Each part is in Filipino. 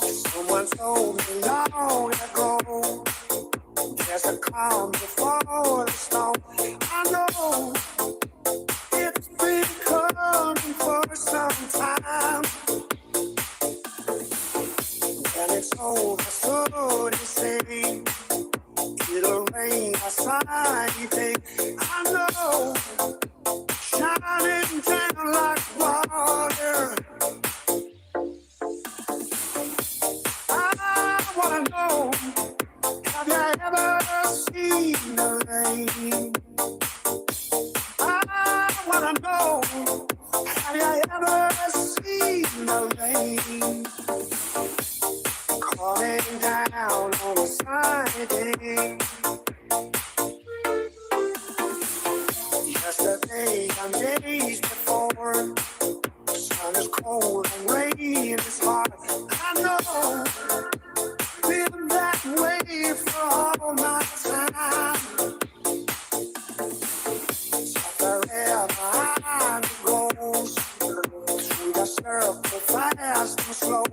Someone told me long ago, there's a calm before the storm. I know it's been coming for some time. When it's over, so they say, it'll rain a sunny day. I know, shining down like water. I wanna know, have you ever seen the rain? I wanna know, have you ever seen the rain? Coming down on a sunny day. Yesterday and days before, the sun is cold and rain is hard. I know, been that way for all my time. So wherever I goes, through the circle, fast and slow.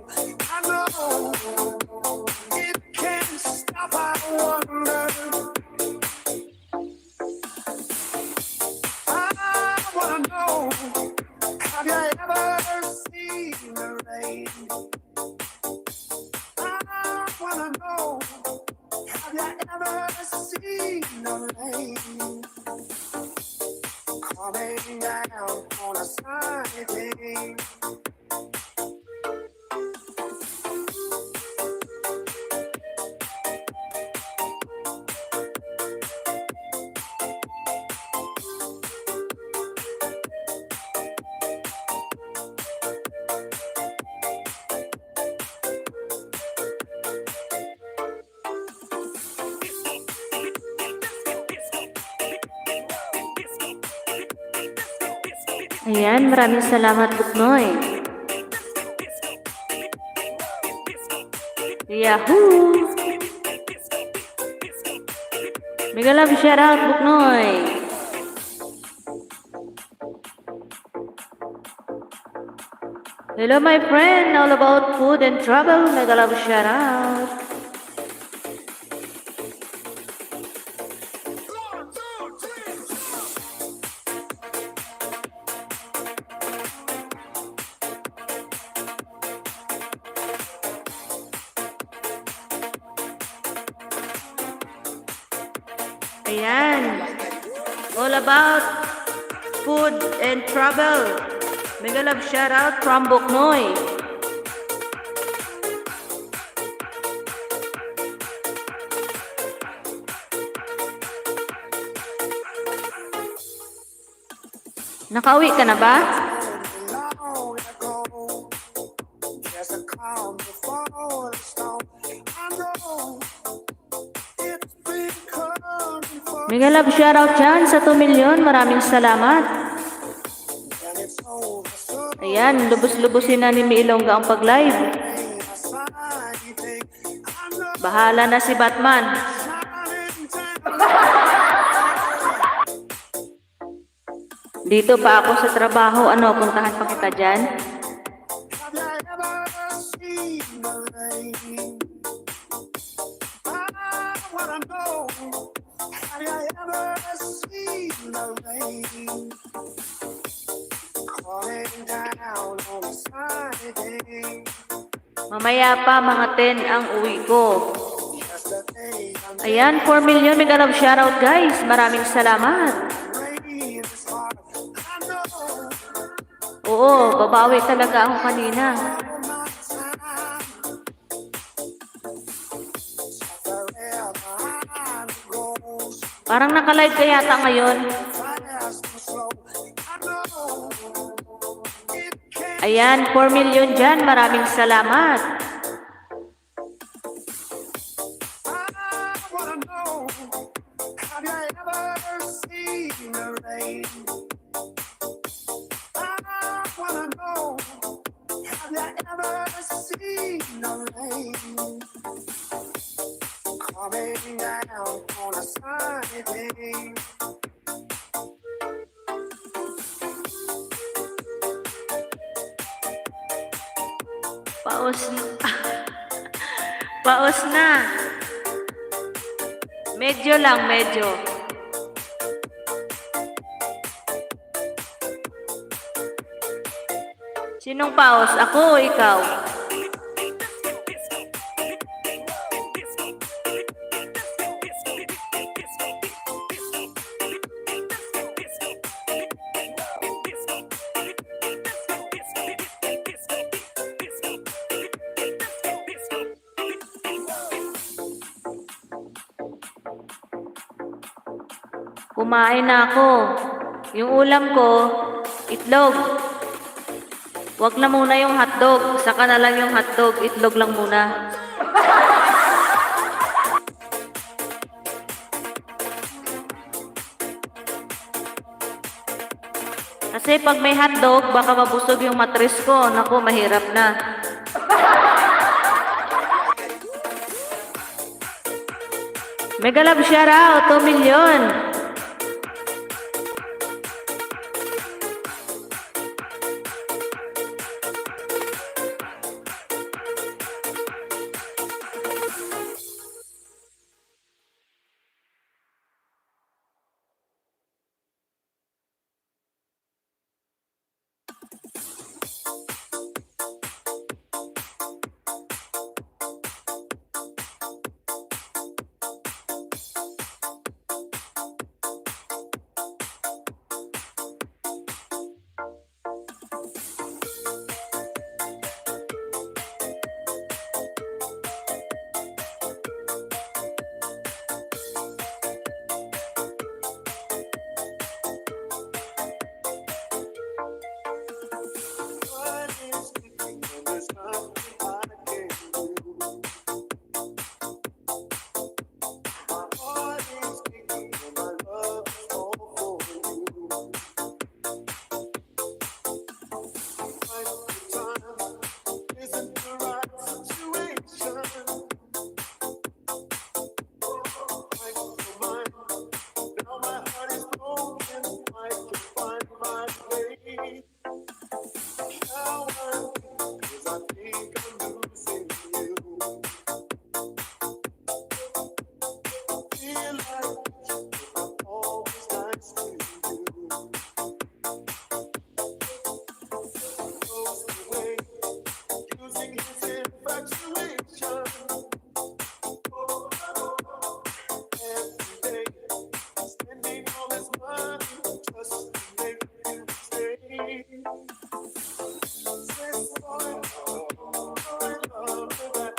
I know it can't stop. I wonder. I wanna know, have you ever seen the rain? I wanna know, have you ever seen the rain? Coming down on a sunny day. Ayan, maraming salamat Buknoy. Yahoo! Mega love shout out Buknoy. Hello my friend, all about food and travel. Mega love shout out. Ayan. All about food and travel. Mega love shout out from Buknoy. Nakauwi ka na ba? Long ago, there's a calm before the storm. I know it's been coming for. Mega love shout out dyan sa 2 milyon. Maraming salamat. When it's over, so Ayan, lubos-lubosin na ni Milongga ang pag-live. rain a sunny day. I know, Bahala na si Batman. shining down. Dito pa ako sa trabaho. Ano, puntahan pa kita dyan? Have you ever seen the rain? I wanna know, have you ever seen the rain? Coming down on a sunny day. Mamaya pa, mga 10 ang uwi ko. Yesterday and Ayan, 4 million. Mega love shoutout guys. Maraming salamat. rain is hard. I know Oo, babawi talaga ako kanina. all my time. So wherever I goes, Parang naka-live ka yata ngayon. fast and slow. I know it can't. Ayan, 4 million dyan. Maraming salamat. I wanna know, have you ever seen the rain? coming down on a sunny day. Paus na. Paus na. Medyo lang, medyo. Sinong paus? Ako o ikaw? Kumain na ako. Yung ulam ko, itlog. Wag na muna yung hotdog. Saka na lang yung hotdog. Itlog lang muna. Kasi pag may hotdog, baka mabusog yung matris ko. Naku, mahirap na. Mega love shoutout, 2 million. What is thinking when there's nothing I can do? My heart is thinking when my love is all for you. Right time isn't the right situation. Right your mind. Now my heart is broken. I can find my way. Now I'm thinking 'cause I think I'm losing you. Feel like I'm always nice to you. Goes away, using his infatuation. Every day, spending all his money just to make you stay. Says boy, I love that.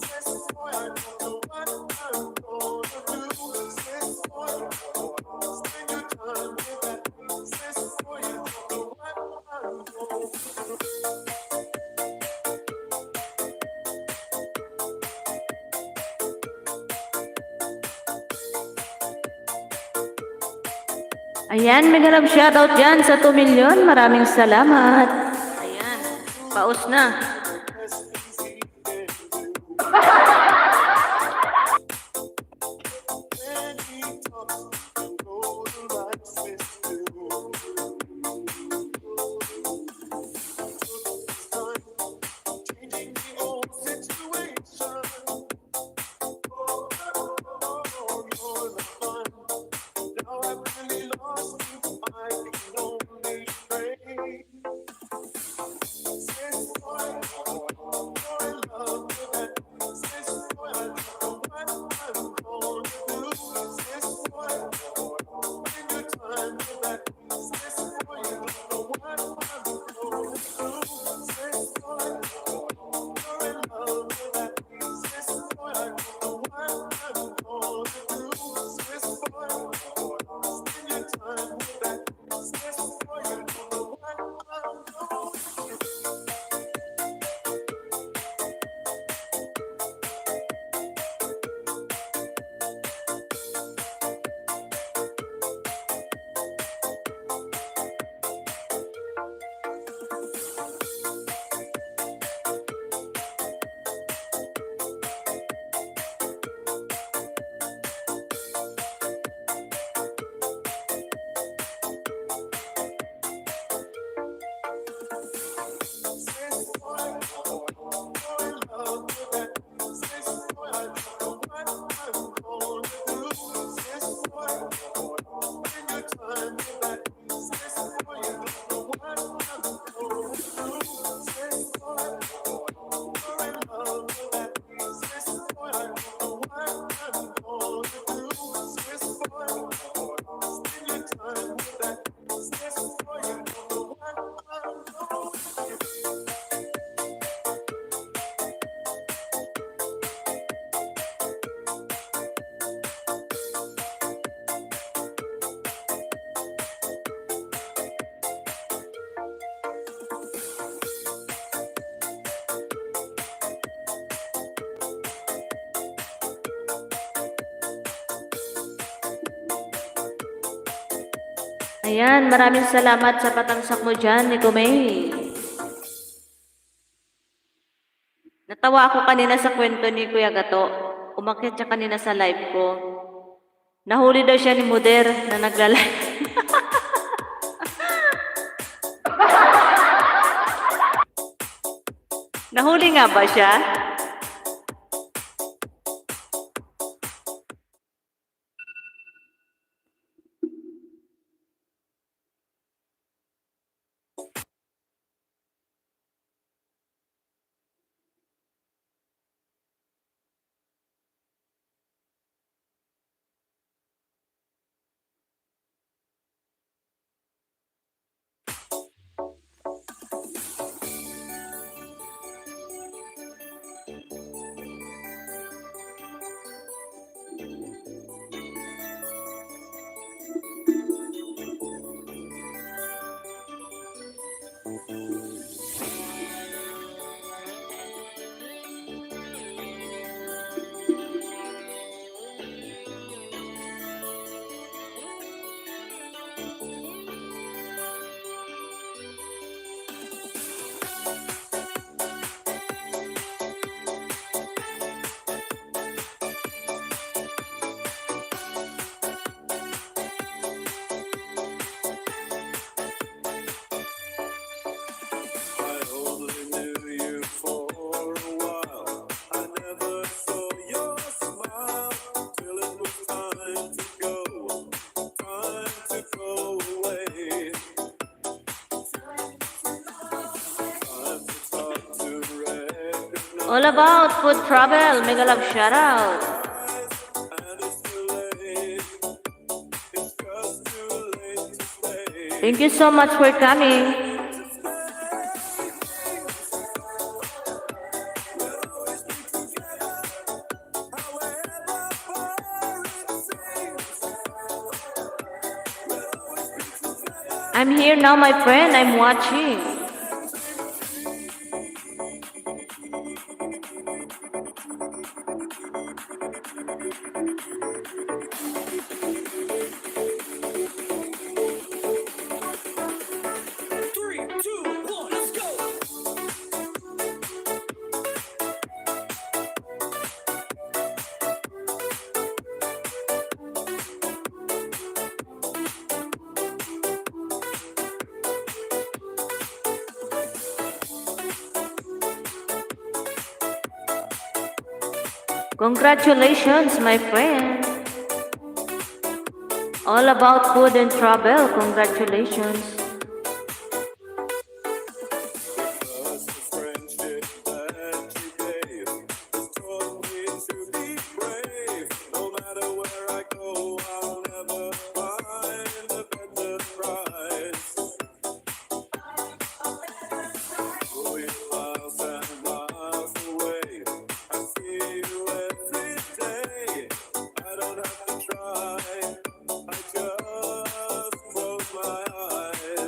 Says boy, I don't know what I'm gonna do. Says boy, spend your time with that. Says boy, I don't know what I'm gonna do. Ayan, mega love shoutout dyan sa 2 million. Maraming salamat. Ayan, paus na. As easy can do. When he talks, you know the right things to do. Took his time, changing the old situation. You're the fun. Now I've really lost you. I can only pray. Says boy, Ayan, maraming salamat sa patangsak mo dyan, Nico May. Natawa ako kanina sa kwento ni Kuya Gato. Umakyat siya kanina sa live ko. Nahuli daw siya ni Muder na nagla-live. Nahuli nga ba siya? I only knew you for a while. I never saw your smile till it was time to go away. Time to talk to recognize, All about food travel. Mega love shoutout. and it's too late. It's just too late to stay. Thank you so much for coming. I'm here now, my friend. I'm watching. Congratulations, my friend. All about food and travel. Congratulations. Because the friendship that you gave has taught me to be brave. No matter where I go, I'll never find a better prize. Going miles and miles away, I see you every day. I don't have to try, I just close my eyes.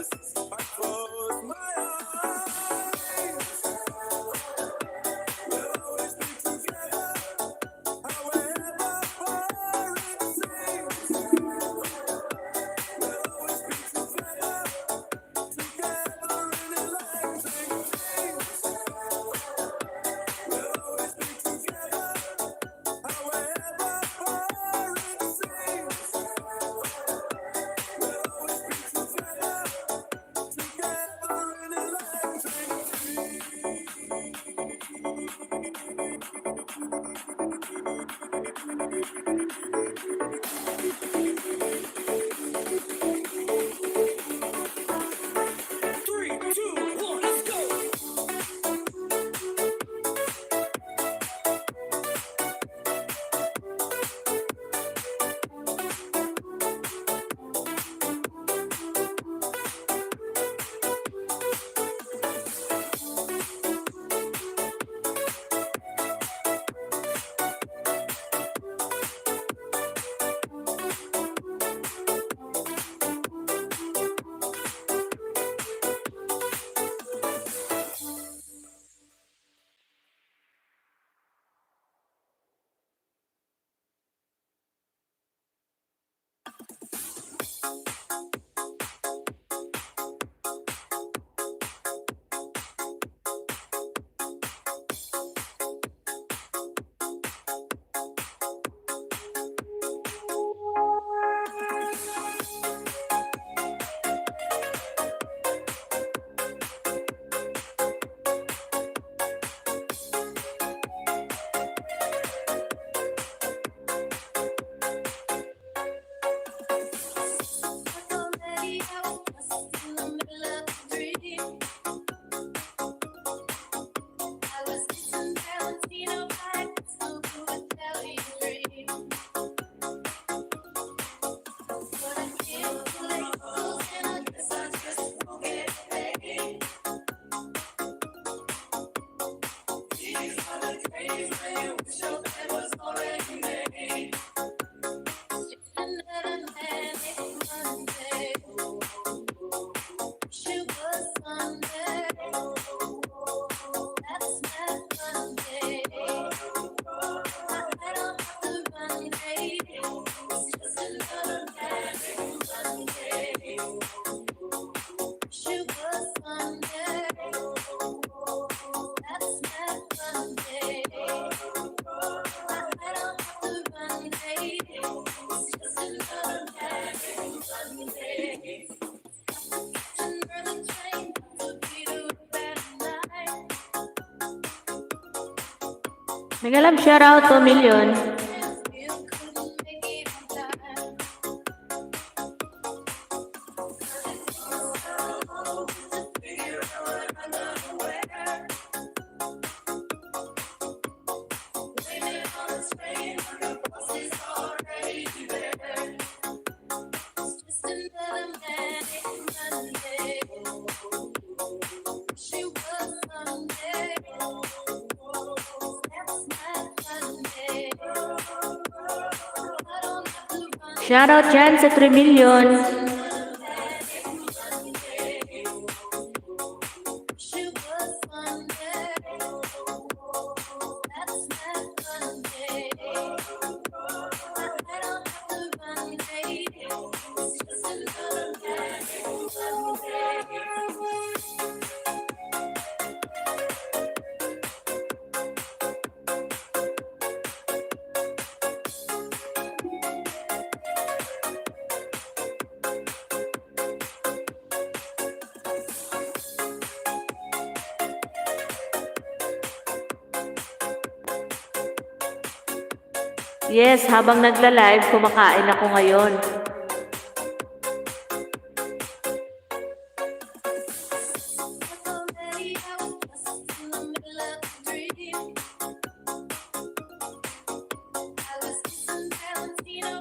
Mega love shoutout 2 million. Shoutout dyan sa 3 million. Yes, habang nagla-live, kumakain ako ngayon.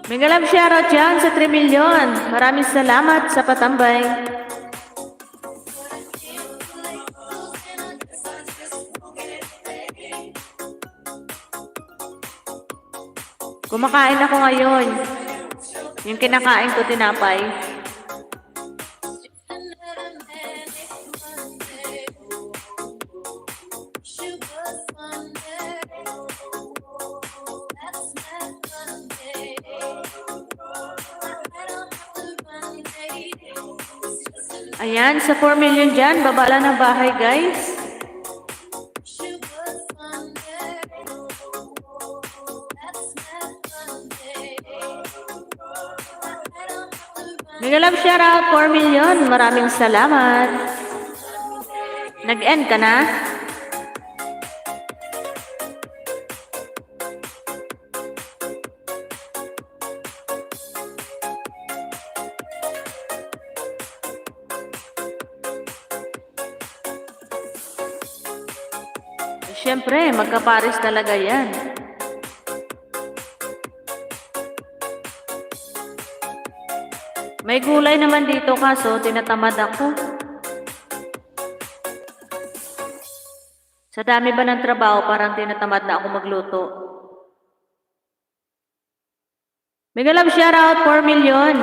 Mega love shoutout dyan sa 3 million. Maraming salamat sa patambay. Kumakain ako ngayon. Yung kinakain ko tinapay. Ayan, sa 4 million dyan, baba lang ng bahay, guys. Mega love shoutout 4 million. Maraming salamat. Nag-end ka na? Siyempre, magkapares talaga yan. May gulay naman dito kaso tinatamad ako. Sa dami ba ng trabaho parang tinatamad na ako magluto. Mega love shoutout 4 million.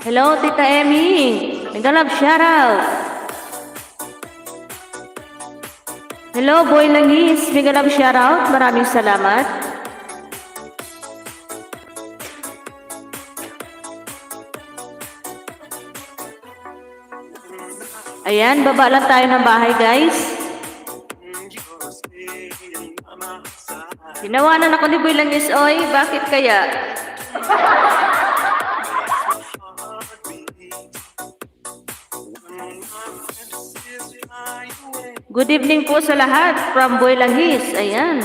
Hello, Tita Emmy. Mega love shoutout. Hello, Boy Langis. Mega love shoutout. Maraming salamat. Ayan, baba lang tayo ng bahay, guys. Tinawanan ako ni Boy Langis, oy. Bakit kaya? Good evening po sa lahat from Boy Langis. Ayan.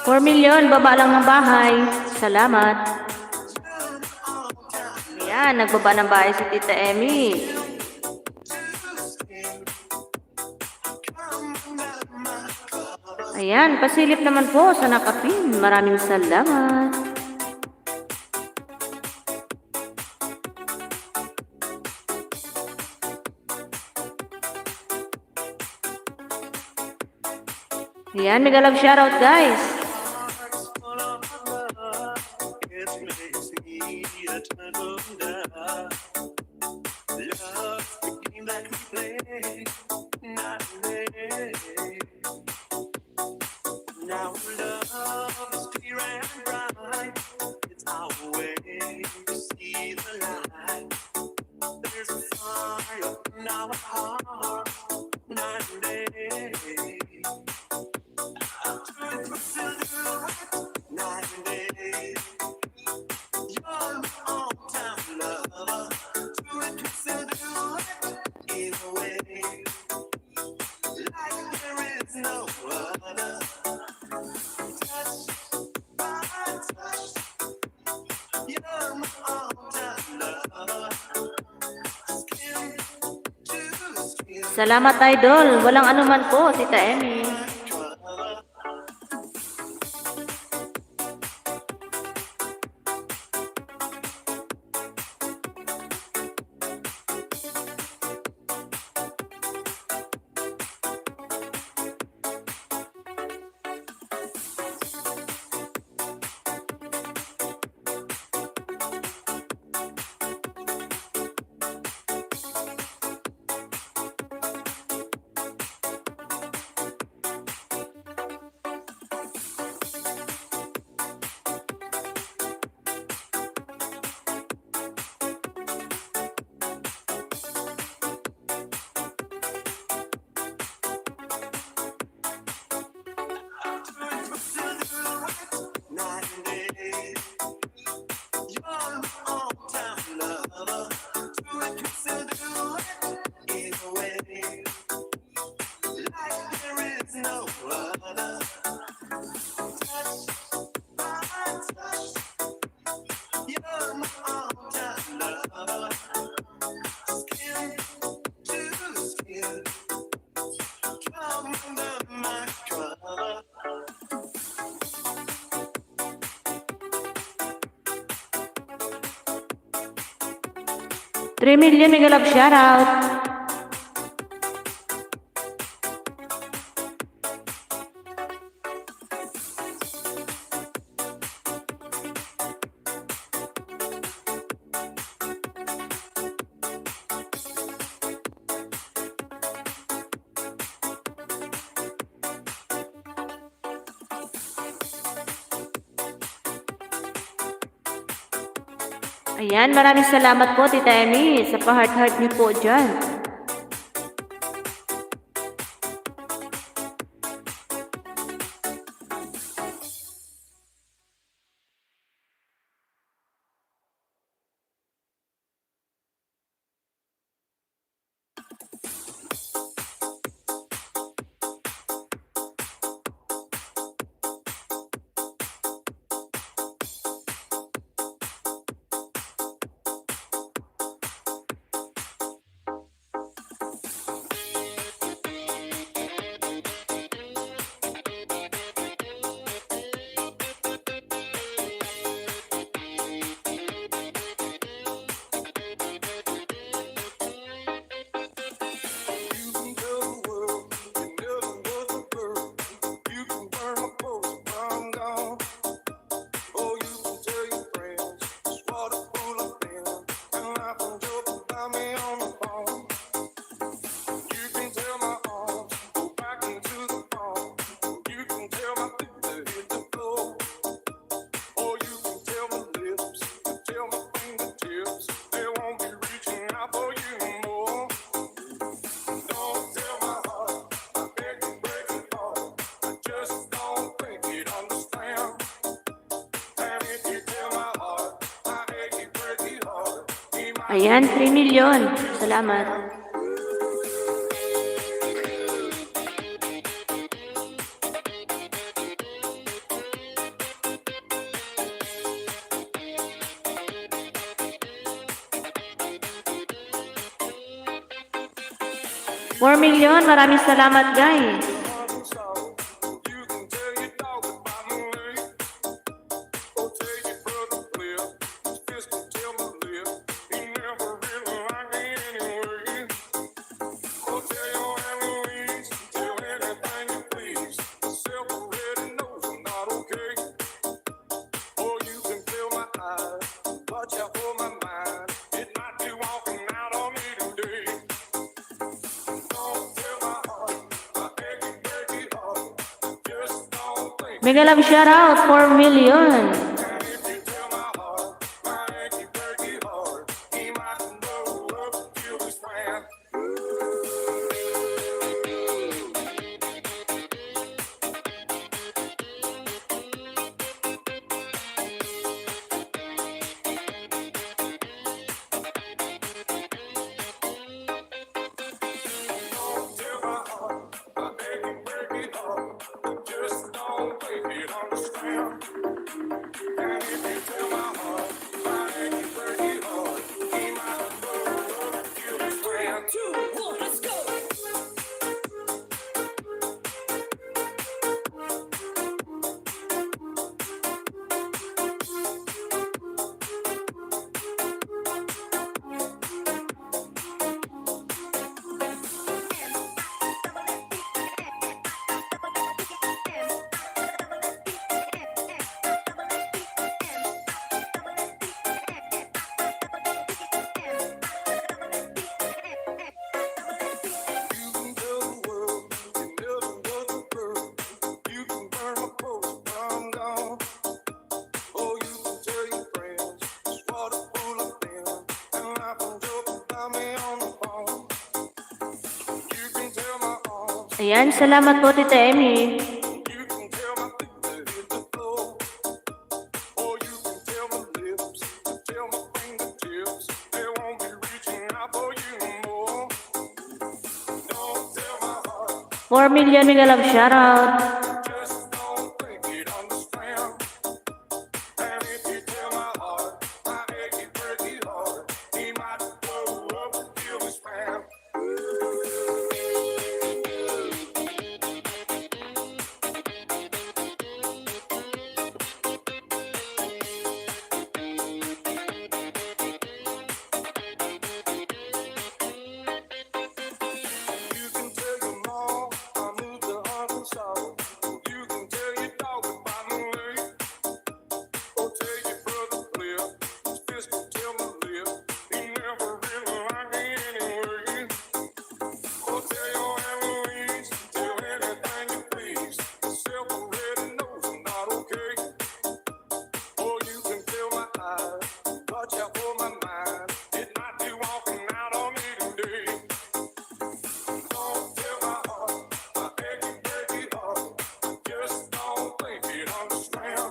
4 million, baba lang ng bahay. Salamat. Ayan, nagbaba ng bahay si Tita Emmy. Ayan, pasilip naman po sa nakapin. Maraming salamat. Ayan, mega love shoutout guys. It makes me a turtle down. Love's the game that we play, not day. Now love is clear and bright. It's our way to see the light. There's a fire in our heart, night and day. Night and day. You're my all-time lover. Do it, still do it. Either way, like there is no other. Touch by touch. You're my all-time lover. Skin to skin. Salamat idol. Walang anuman po, Tita Emmy. Night and day. You're my all-time lover. Do it, still do it. Either way, like there is no other. Touch by touch. You're my all-time lover. Skin to skin. Come under my cover. 3 million, mega love shoutout. Ayan, maraming salamat po, Tita Emmy, sa pa-heart-heart niyo po dyan. Ayan, 3 million. Salamat. 4 million. Maraming salamat, guys. You can tell your dog about my leg. Or tell your brother Flip. His fist will tell my lip. He never really liked me anyway. Or tell your Aunt Louise. Tell anything you please. Myself already knows I'm not okay. Or you can fill my eyes. Watch out for my mind. It might be walking out on me today. Don't tell my heart. My achy, breaky heart. Just don't think. Mega love shoutout, 4 million. And if you tell my heart, my achy, breaky heart, he might blow up, kill his man. Don't tell my heart, my achy, breaky heart, just don't think it understand. And if you tell my heart, my achy, breaky heart, he might blow up, kill his man. 2, 1, let's go. You can tell the world you never was a girl. You can burn my post while I'm gone. Or you can tell your friends just what a fool I've been. And laugh and joke about me on the phone. You can tell my arms, Ayan, salamat po, Tita Emmy. you can tell my feet to hit the floor. Or you can tell my lips, tell my fingertips, they won't be reaching out for you no more. Don't tell my heart. 4 million mega love shoutout. Just don't think you'd understand. And if you tell my heart, my achy, breaky heart, he might blow up and kill his man. You can tell your mom I moved to Arkansas. You can tell your dog about my leg. Or tell your brother Flip. His fist will tell my lip. He never really liked me anyway. Or tell your Aunt Louise. Tell anything you please. Myself already knows I'm not okay. Or you can fill my eyes. Watch out for my mind. It might be walking out on me today. Don't tell my heart, my achy, breaky heart, just don't think you'd understand.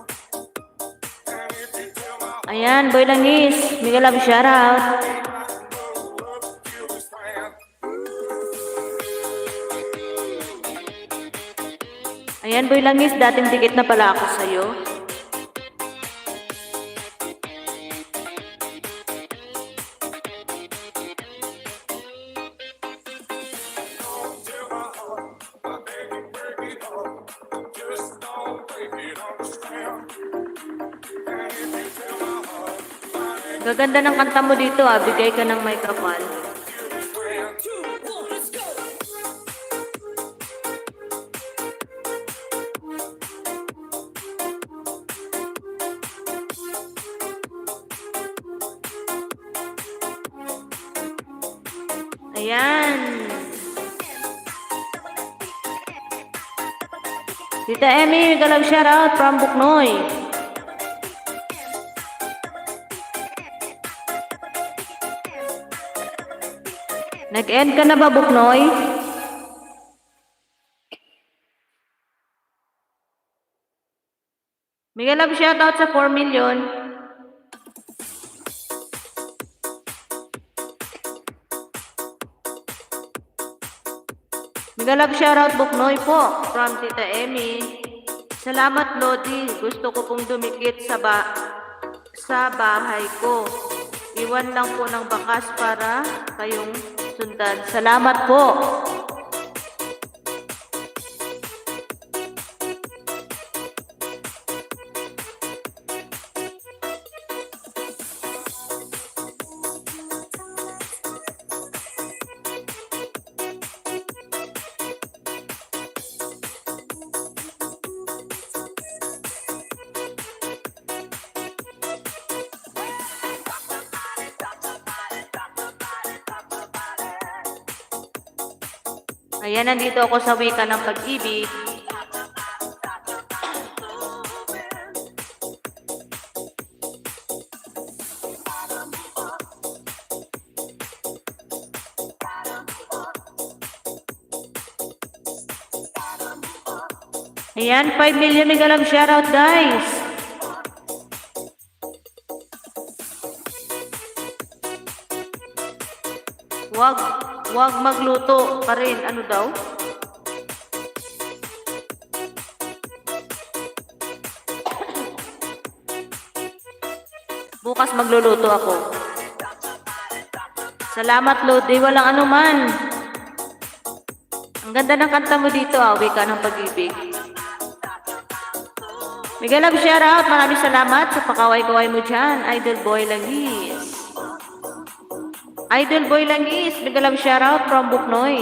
And if you tell my heart, Ayan, Boy Langis, mega love shoutout. he might blow up, kill his man. Ayan, Boy Langis, dating dikit na pala ako sa'yo. Don't tell my heart, my achy, breaky heart, just don't think you'd understand. And if you tell my heart, my achy, Gaganda ng kanta mo dito ah, bigay ka ng microphone. kill his man. 2, 1, let's go. Ayan. Tita Emmy, mega love shoutout from Buknoy. Nag-end ka na ba, Buknoy? Mega love shoutout sa 4 million. Mega love shoutout Buknoy po from Tita Emmy. Salamat Lodi, gusto ko pong dumikit sa bahay ko. Iwan lang po ng bakas para kayong sundan. Salamat po. Kaya nandito ako sa wika ng pag-ibig. Ayan, 5 million mega love shoutout, guys. Wag magluto pa rin. Ano daw? Bukas magluluto ako. Salamat, Lodi. Walang anuman. Ang ganda ng kanta mo dito, wika ng pag-ibig. Mega love shoutout. Maraming salamat sa pakaway-kaway mo dyan. Idol Boy Langis. Idol Boy Langis. Mega love shoutout from Buknoy.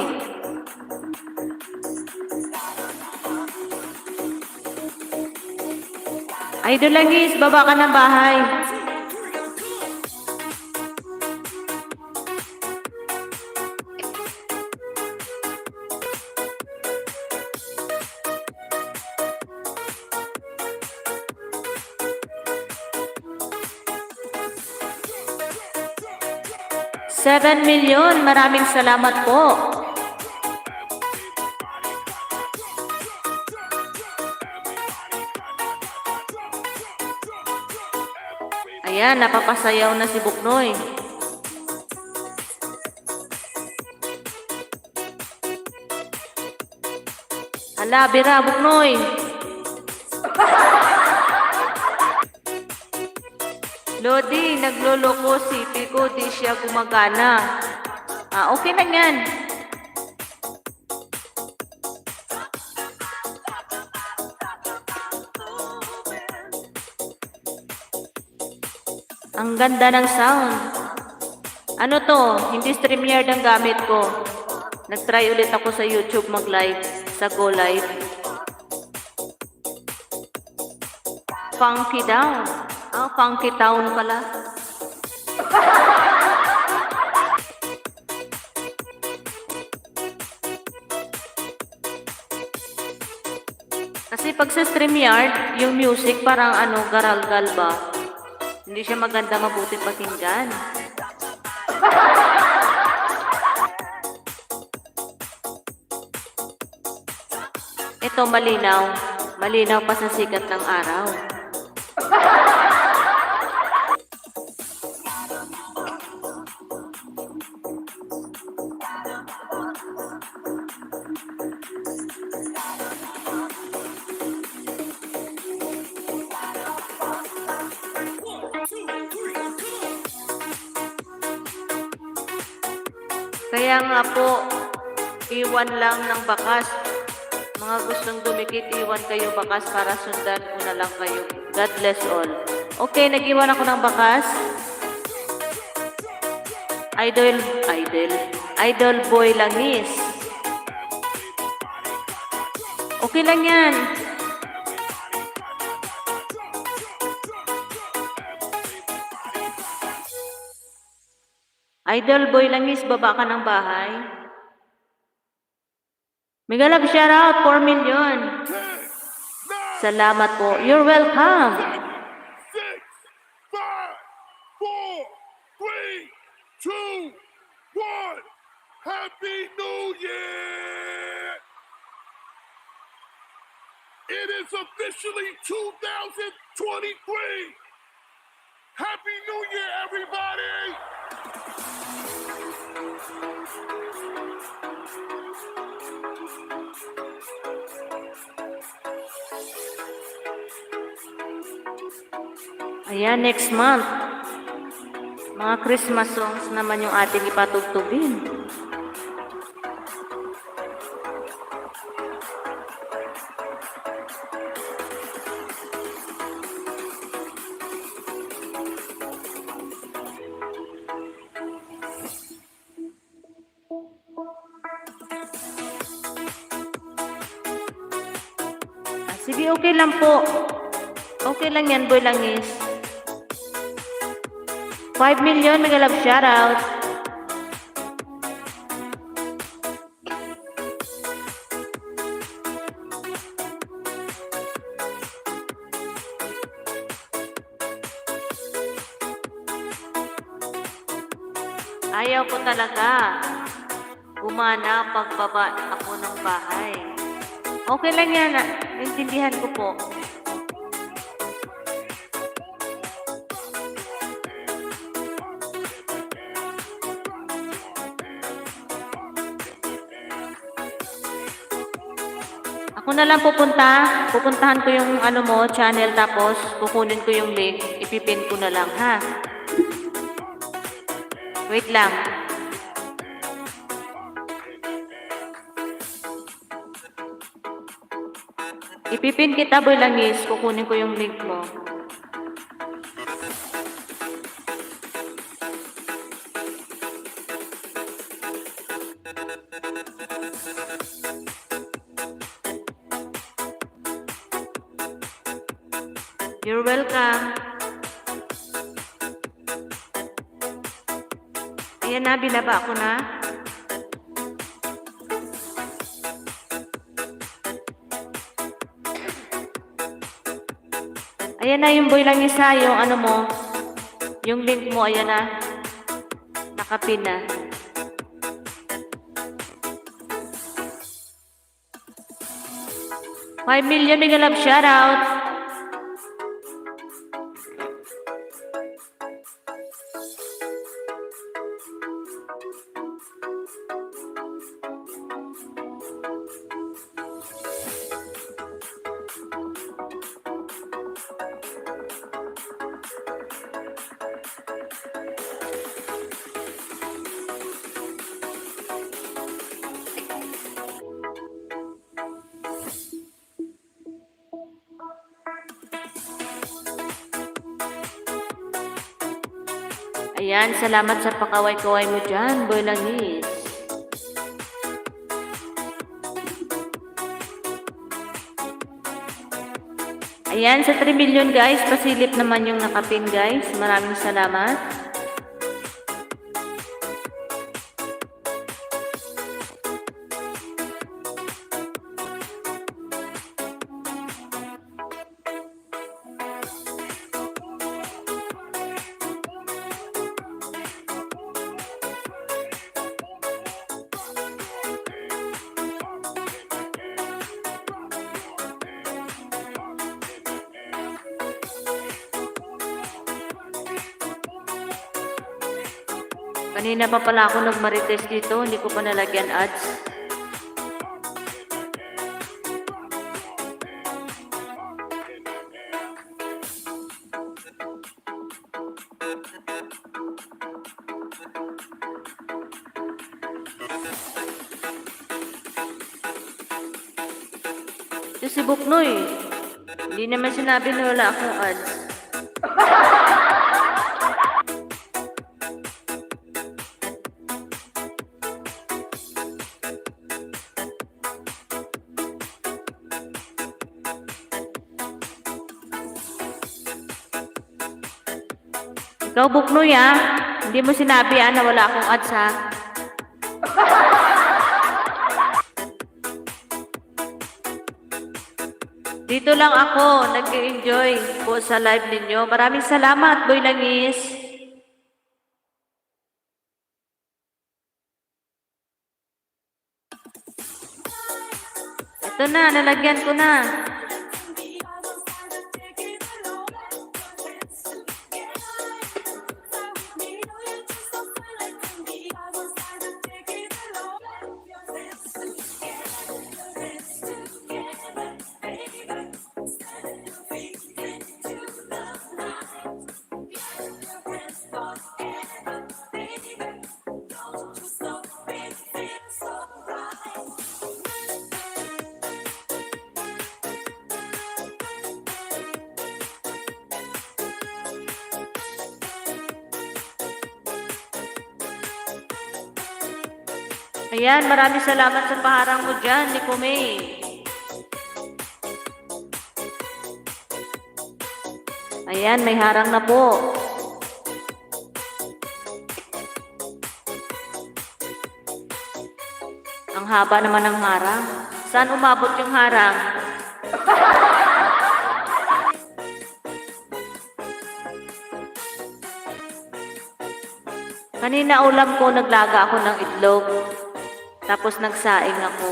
Idol Langis, baba ka ng bahay. $7 million. Maraming salamat po. Ayan, napapasayaw na si Buknoy. Hala, bira, Buknoy. Lodi, nagloloko si Pico, di siya gumagana. Okay na yan. Ang ganda ng sound. Ano to? Hindi StreamYard ang gamit ko. Nag-try ulit ako sa YouTube mag-live, sa Go Live. Funky Down. Funky Town pala. Kasi pag sa StreamYard, yung music parang garalgal ba? Hindi siya maganda, mabuti pakinggan. Ito malinaw. Malinaw pa sa sikat ng araw. Kaya nga po, iwan lang ng bakas. Mga gustong dumikit, iwan kayo bakas para sundan ko na lang kayo. God bless all. Okay, nag-iwan ako ng bakas. Idol Boy Langis. Okay lang yan. Idol Boy Langis, baba ka ng bahay. Mega love shoutout, 4 million. Salamat po. You're welcome. 6, 5, 4, 3, 2, 1. Happy New Year! It is officially 2023. Happy New Year, everybody! Ayan, next month. Mga Christmas songs naman yung ating ipatugtugin. Sige, okay lang po. Okay lang yan, Boy Langis. 5 million, mega love shoutout. Ayaw ko talaga. Gumana pagbaba ako ng bahay. Okay lang yan. Naintindihan ko po. Ako na lang pupuntahan ko yung ano mo, channel, tapos kukunin ko yung link, ipipin ko na lang, ha? Wait lang. Ipipin kita, Boy Langis, kukunin ko yung link mo. You're welcome. Ayan na, binaba ko na. Ayan na yung Boy Langis, ha, yung ano mo, yung link mo, ayan na. Nakapin na. $5 million mega love shoutout. Ayan, salamat sa pakaway-kaway mo dyan, Boy Langis. Ayan, sa 3 million guys, pasilip naman yung nakapin guys. Maraming salamat. Kanina pa pala ako nag-marites dito, hindi ko pa nalagyan ads. Ito si Buknoy, hindi naman sinabi na wala akong ads. Ikaw, Buknoy, hindi mo sinabi na wala akong ads, ha? Dito lang ako, nag-enjoy po sa live ninyo. Maraming salamat, Boy Langis. Ito na, nalagyan ko na. Ayan, maraming salamat sa paharang mo dyan, ni Kumay. Ayan, may harang na po. Ang haba naman ng harang. Saan umabot yung harang? Kanina ulam ko, naglaga ako ng itlog. Tapos nagsaing ako.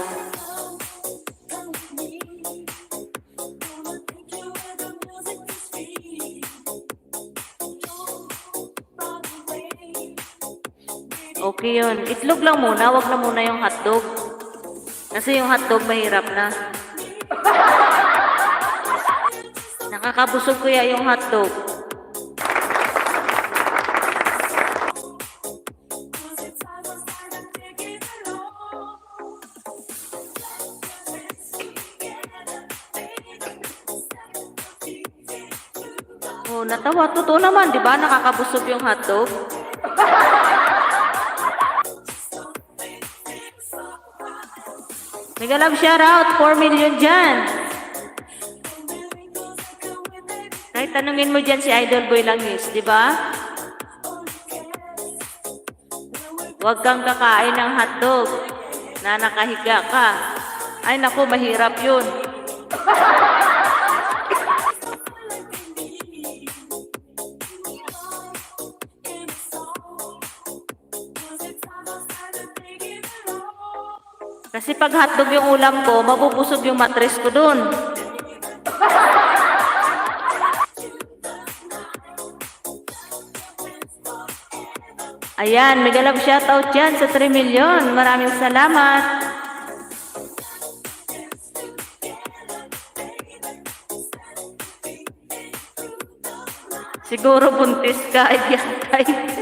Okay yun. Itlog lang muna, wag na muna yung hotdog. Kasi yung hotdog mahirap na. Nakakabusog kuya yung hotdog. Oh, natawa. Totoo naman, di ba? Nakakabusog yung hotdog. Mega love shoutout, 4 million dyan. Kahit tanungin mo dyan si Idol Boy Langis, di ba? Huwag kang kakain ng hotdog na nakahiga ka. Ay naku, mahirap yun. Kasi pag hotdog yung ulam ko, mabubusog yung mattress ko dun. Ayan, mega love shoutout dyan sa 3 million. Maraming salamat. Siguro buntis ka, Yatay.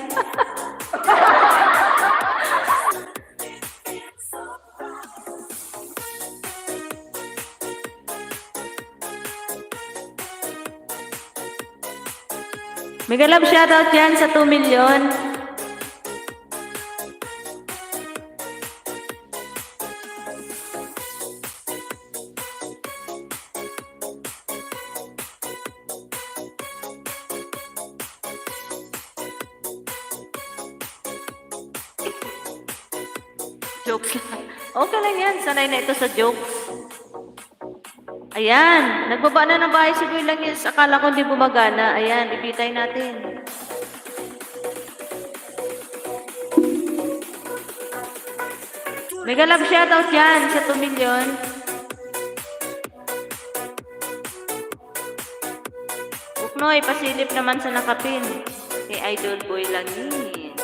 Mega love shoutout dyan sa 2 million. Jokes lang. Okay lang yan. Sanay na ito sa jokes. Ayan. Nagbaba na ng bahay si Boy Langis. Akala ko hindi bumagana. Ayan. Ipitay natin. Mega love shoutout yan sa 2 million. Buknoy, pasilip naman sa nakapin. Kay Idol Boy Langis.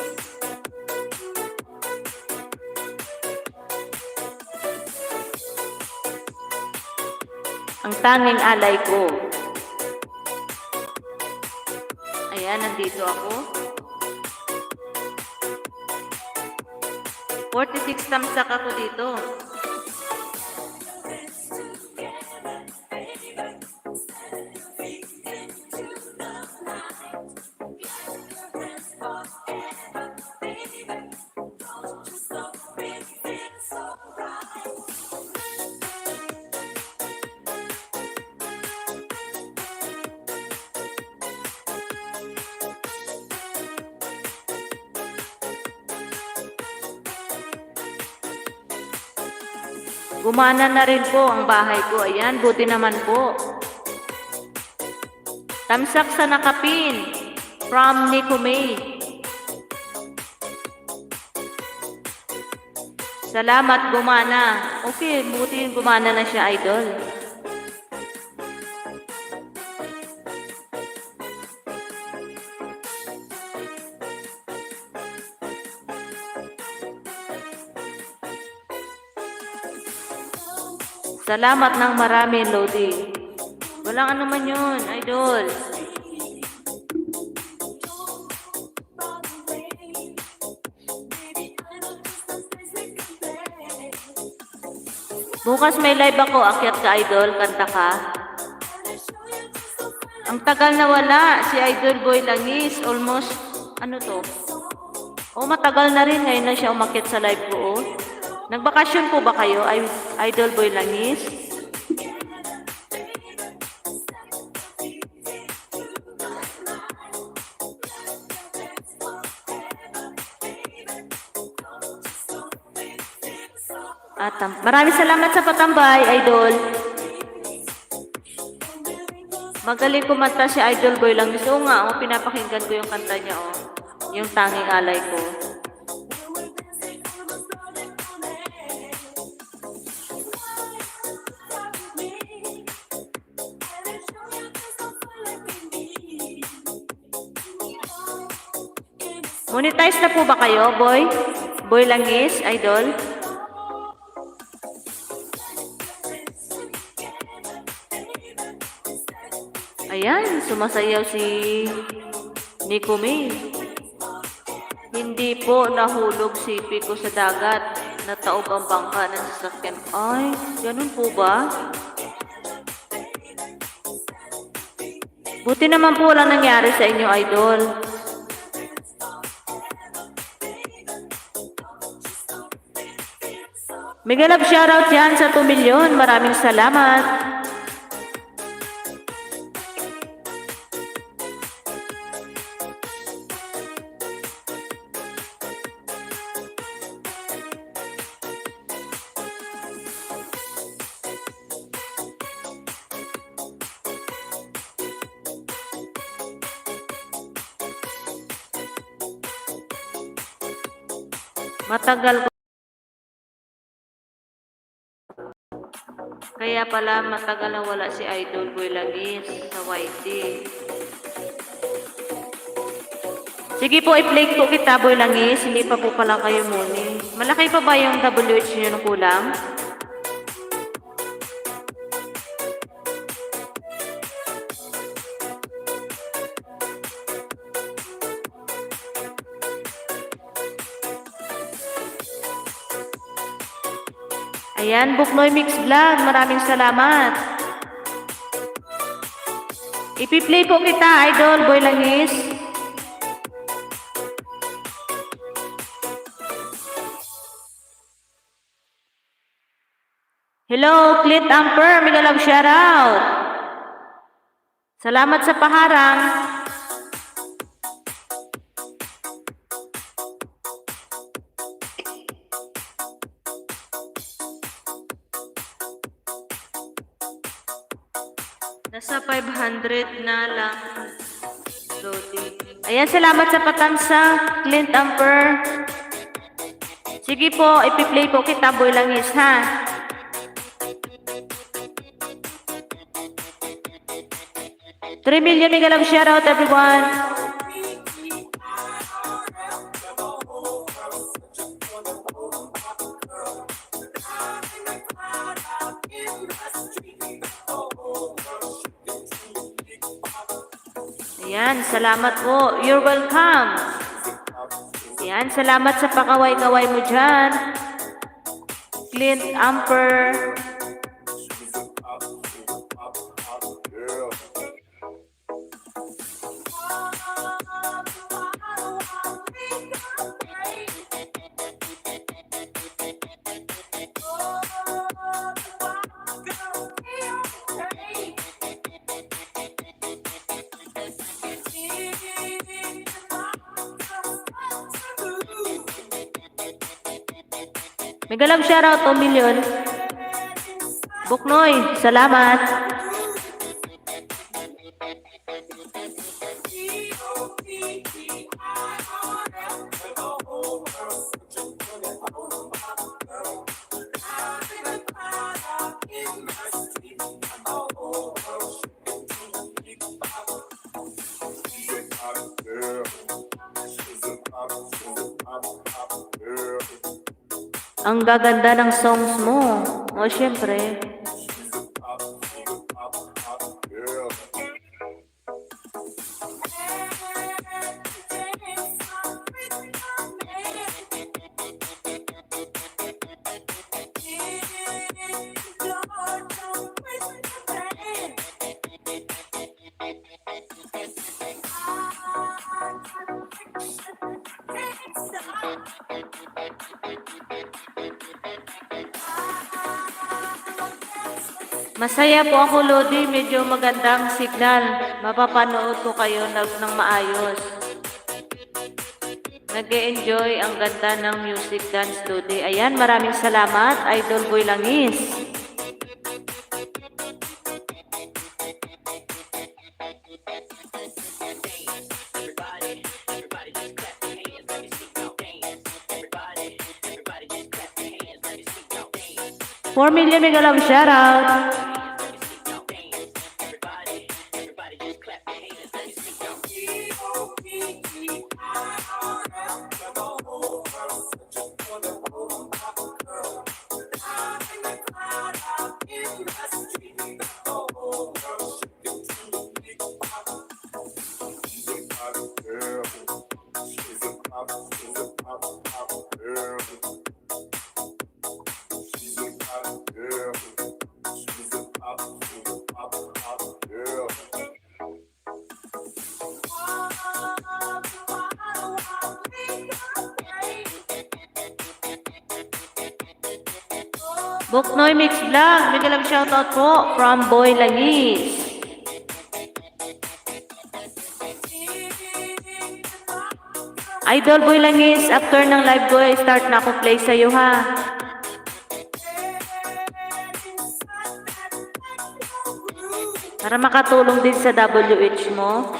Ang tanging alay ko. Ayan, nandito ako. 46 tamsak ako dito. Gumana na rin po ang bahay ko. Ayan, buti naman po. Tamsak sa nakapin. From Nico May. Salamat, gumana. Okay, buti gumana na siya, Idol. Salamat ng marami, Lodi. Walang ano man yun, Idol. Bukas may live ako, akyat ka, Idol. Kanta ka. Ang tagal na wala, si Idol Boy Langis. Almost, ano to? Oh, matagal na rin. Ngayon na siya umakyat sa live ko, oh. Nagbakasyon po ba kayo, Idol Boy Langis? At maraming salamat sa patambay, Idol. Magaling kumanta si Idol Boy Langis. Oo nga, oh, pinapakinggan ko yung kanta niya, oh. yung tanging alay ko. Monetize na po ba kayo, boy? Boy Langis, idol? Ayan, sumasayaw si Nico May. Hindi po nahulog sipi ko sa dagat. Nataob ang bangka ng sasakyan. Ay, ganun po ba? Buti naman po walang nangyari sa inyo, idol. Mega love shoutout yan sa 2 milyon. Maraming salamat. Matagal ko. Kaya pala matagal na wala si Idol Boy Langis sa YT. Sige po, i-play ko kita, Boy Langis. Hindi pa po pala kayo muni. Malaki pa ba yung WH nyo ng kulang? Ayan, Buknoy Mix Vlog. Maraming salamat. Ipi-play po kita, Idol Boy Langis. Hello, Clint Amper. Mega love shoutout. Salamat sa paharang. Nasa 500 na lang. Loading. Ayan, salamat sa patansa, Clint Amper. Sige po, ipi-play po kita, Boy Langis, ha? $3 million mega love shoutout, everyone. Ayan, salamat po. You're welcome. Ayan, salamat sa pakaway-kaway mo dyan. Clint Amper. Mega love shoutout 2 million. Buknoy, salamat. Ang gaganda ng songs mo. O, syempre. Masaya po ako, Lodi. Medyo magandang signal. Mapapanood ko kayo ng maayos. Nag-e-enjoy ang ganda ng music dance, Lodi. Ayan, maraming salamat, Idol Boy Langis. 4 million mega love shoutout. Buknoy Mix Vlog, mega love shoutout po from Boy Langis. Idol Boy Langis, after ng live ko, start na ako play sa'yo ha. Para makatulong din sa WH mo.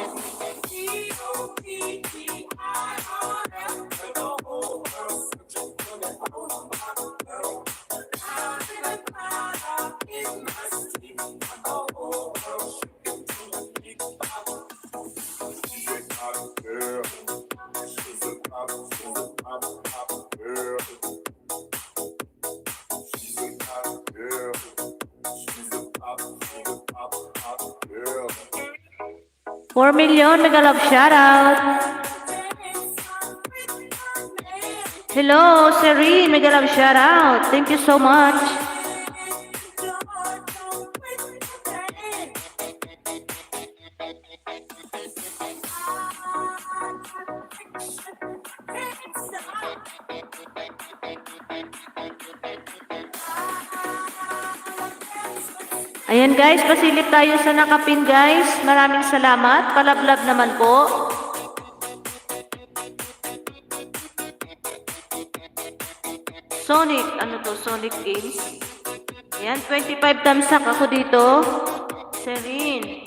$4 million mega love shoutout. Hello, Seri, mega love shoutout. Thank you so much. Ayan guys, pasilip tayo sa nakapin guys. Maraming salamat. Palablab naman po. Sonic, ano to? Sonic Games. Ayan, 25 thumbs up ako dito. Serene.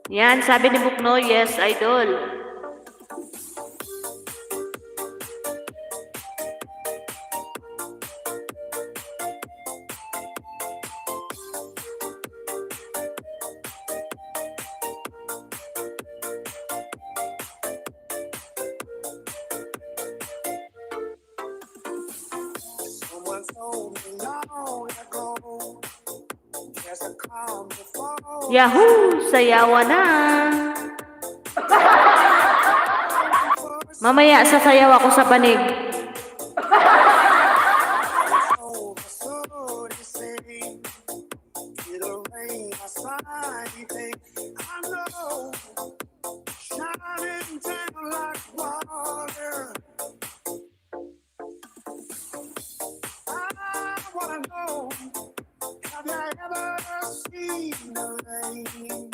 Yan, sabi ni Buknoy, yes, idol. Someone told me long ago, there's a calm before. Yahoo! Sayawan na! Mamaya sasayaw ako sa panig. So they say, it'll rain outside, you think, I know, shining down like water. I wanna know, have you ever seen the rain?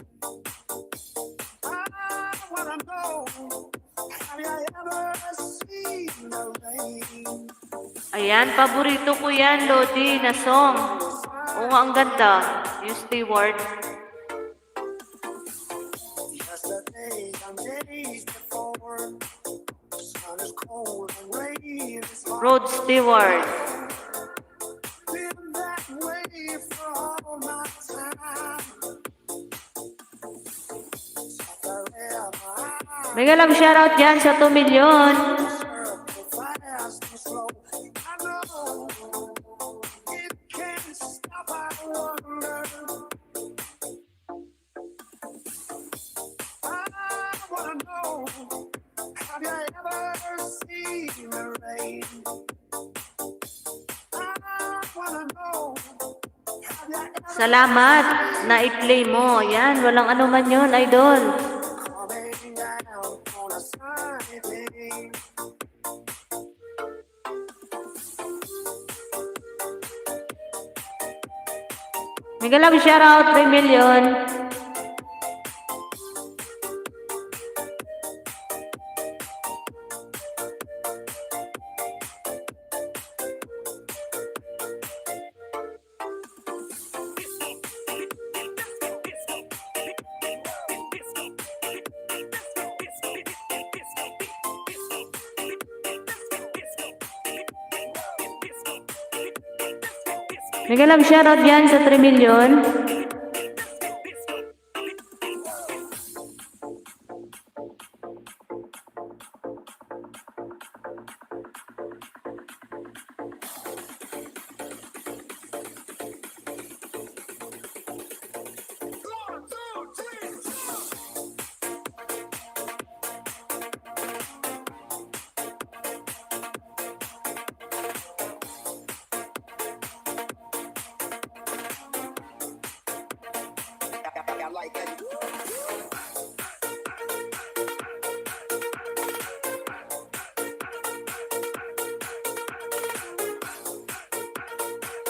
I wanna ever seen the rain? Ayan, paborito ko yan, Lodi, na song. Oo nga, ang ganda. Yung Steward. Yesterday and days before, the sun is cold and rain is hard. Rod Stewart. Been that way for all my time. Forever Mega love shoutout dyan sa 2 million. circle fast and slow. I know it can't stop. I wonder. I wanna know, have you ever seen the rain? I wanna know, have you ever Salamat na i-play mo. Yan, walang ano man yun, idol. coming down on a sunny day? Mega love shoutout 3 million. Mega love shoutout dyan sa 3 million.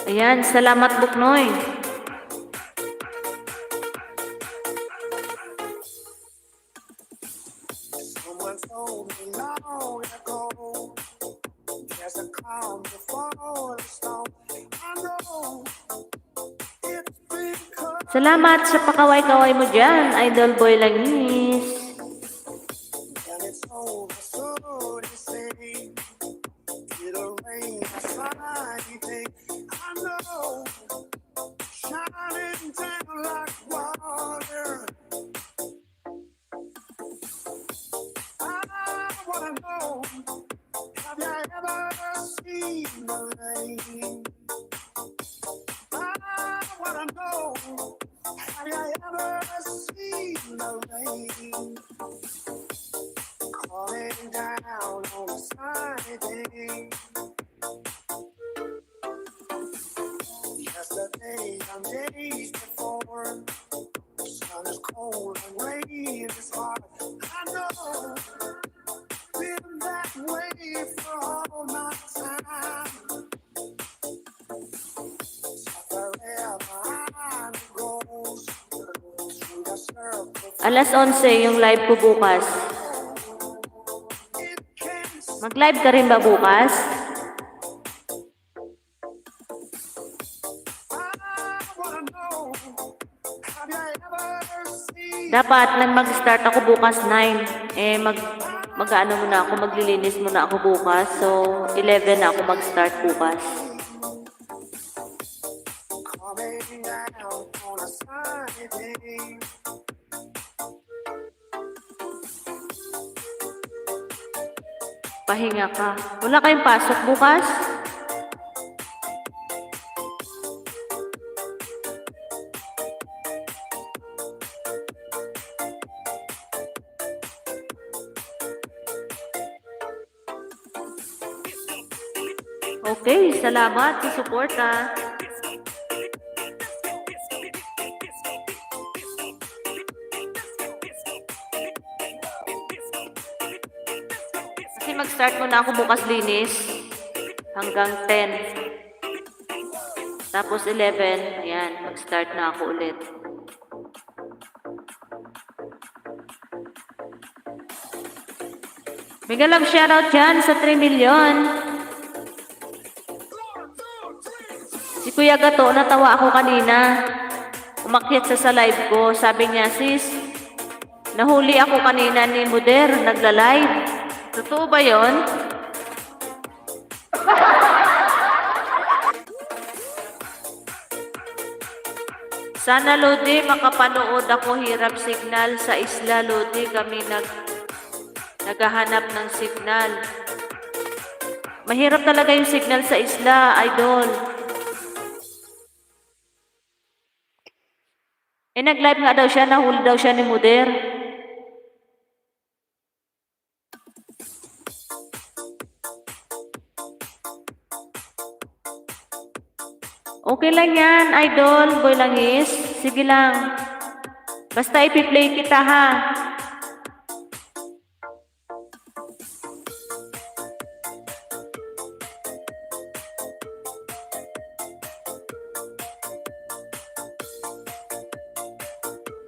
Ayan, salamat Buknoy. Someone told me long ago, there's a calm before the storm. I know it's because Salamat sa pakaway-kaway mo dyan, Idol Boy Langis. when it's over, so they say it'll rain a sunny day. I know, shining down like water. I wanna know, have you ever seen the rain? I wanna know, have you ever seen the rain? Calling down on a sunny day. Yesterday and days before, the sun is cold and rain is hard. I know, been that way for all my time. So forever on it goes, through the circle. Alas 11 yung live ko bukas. It can't Mag-live ka rin ba bukas? I wanna know, have you ever seen Dapat lang mag-start ako bukas 9. Mag-ano muna ako, maglilinis muna ako bukas. So, 11 na ako mag-start bukas. coming down on a sunny day? Pahinga ka. Wala kayong pasok bukas? Okay, salamat sa suporta. Kasi mag-start muna ako bukas linis hanggang 10. Tapos 11, ayan, mag-start na ako ulit. Mega love shoutout dyan sa 3 million. Si Kuya Gato, natawa ako kanina. Umakyat sa live ko. Sabi niya, sis, nahuli ako kanina ni Muder, nagla-live. Totoo ba yon? Sana, Lodi, makapanood ako. Hirap signal sa isla, Lodi. Kami naghahanap ng signal. Mahirap talaga yung signal sa isla, idol. Nag-live nga daw siya, nahuli daw siya ni Muder. Okay lang yan, idol, boy langis. Sige lang. Basta ipi-play kita, ha.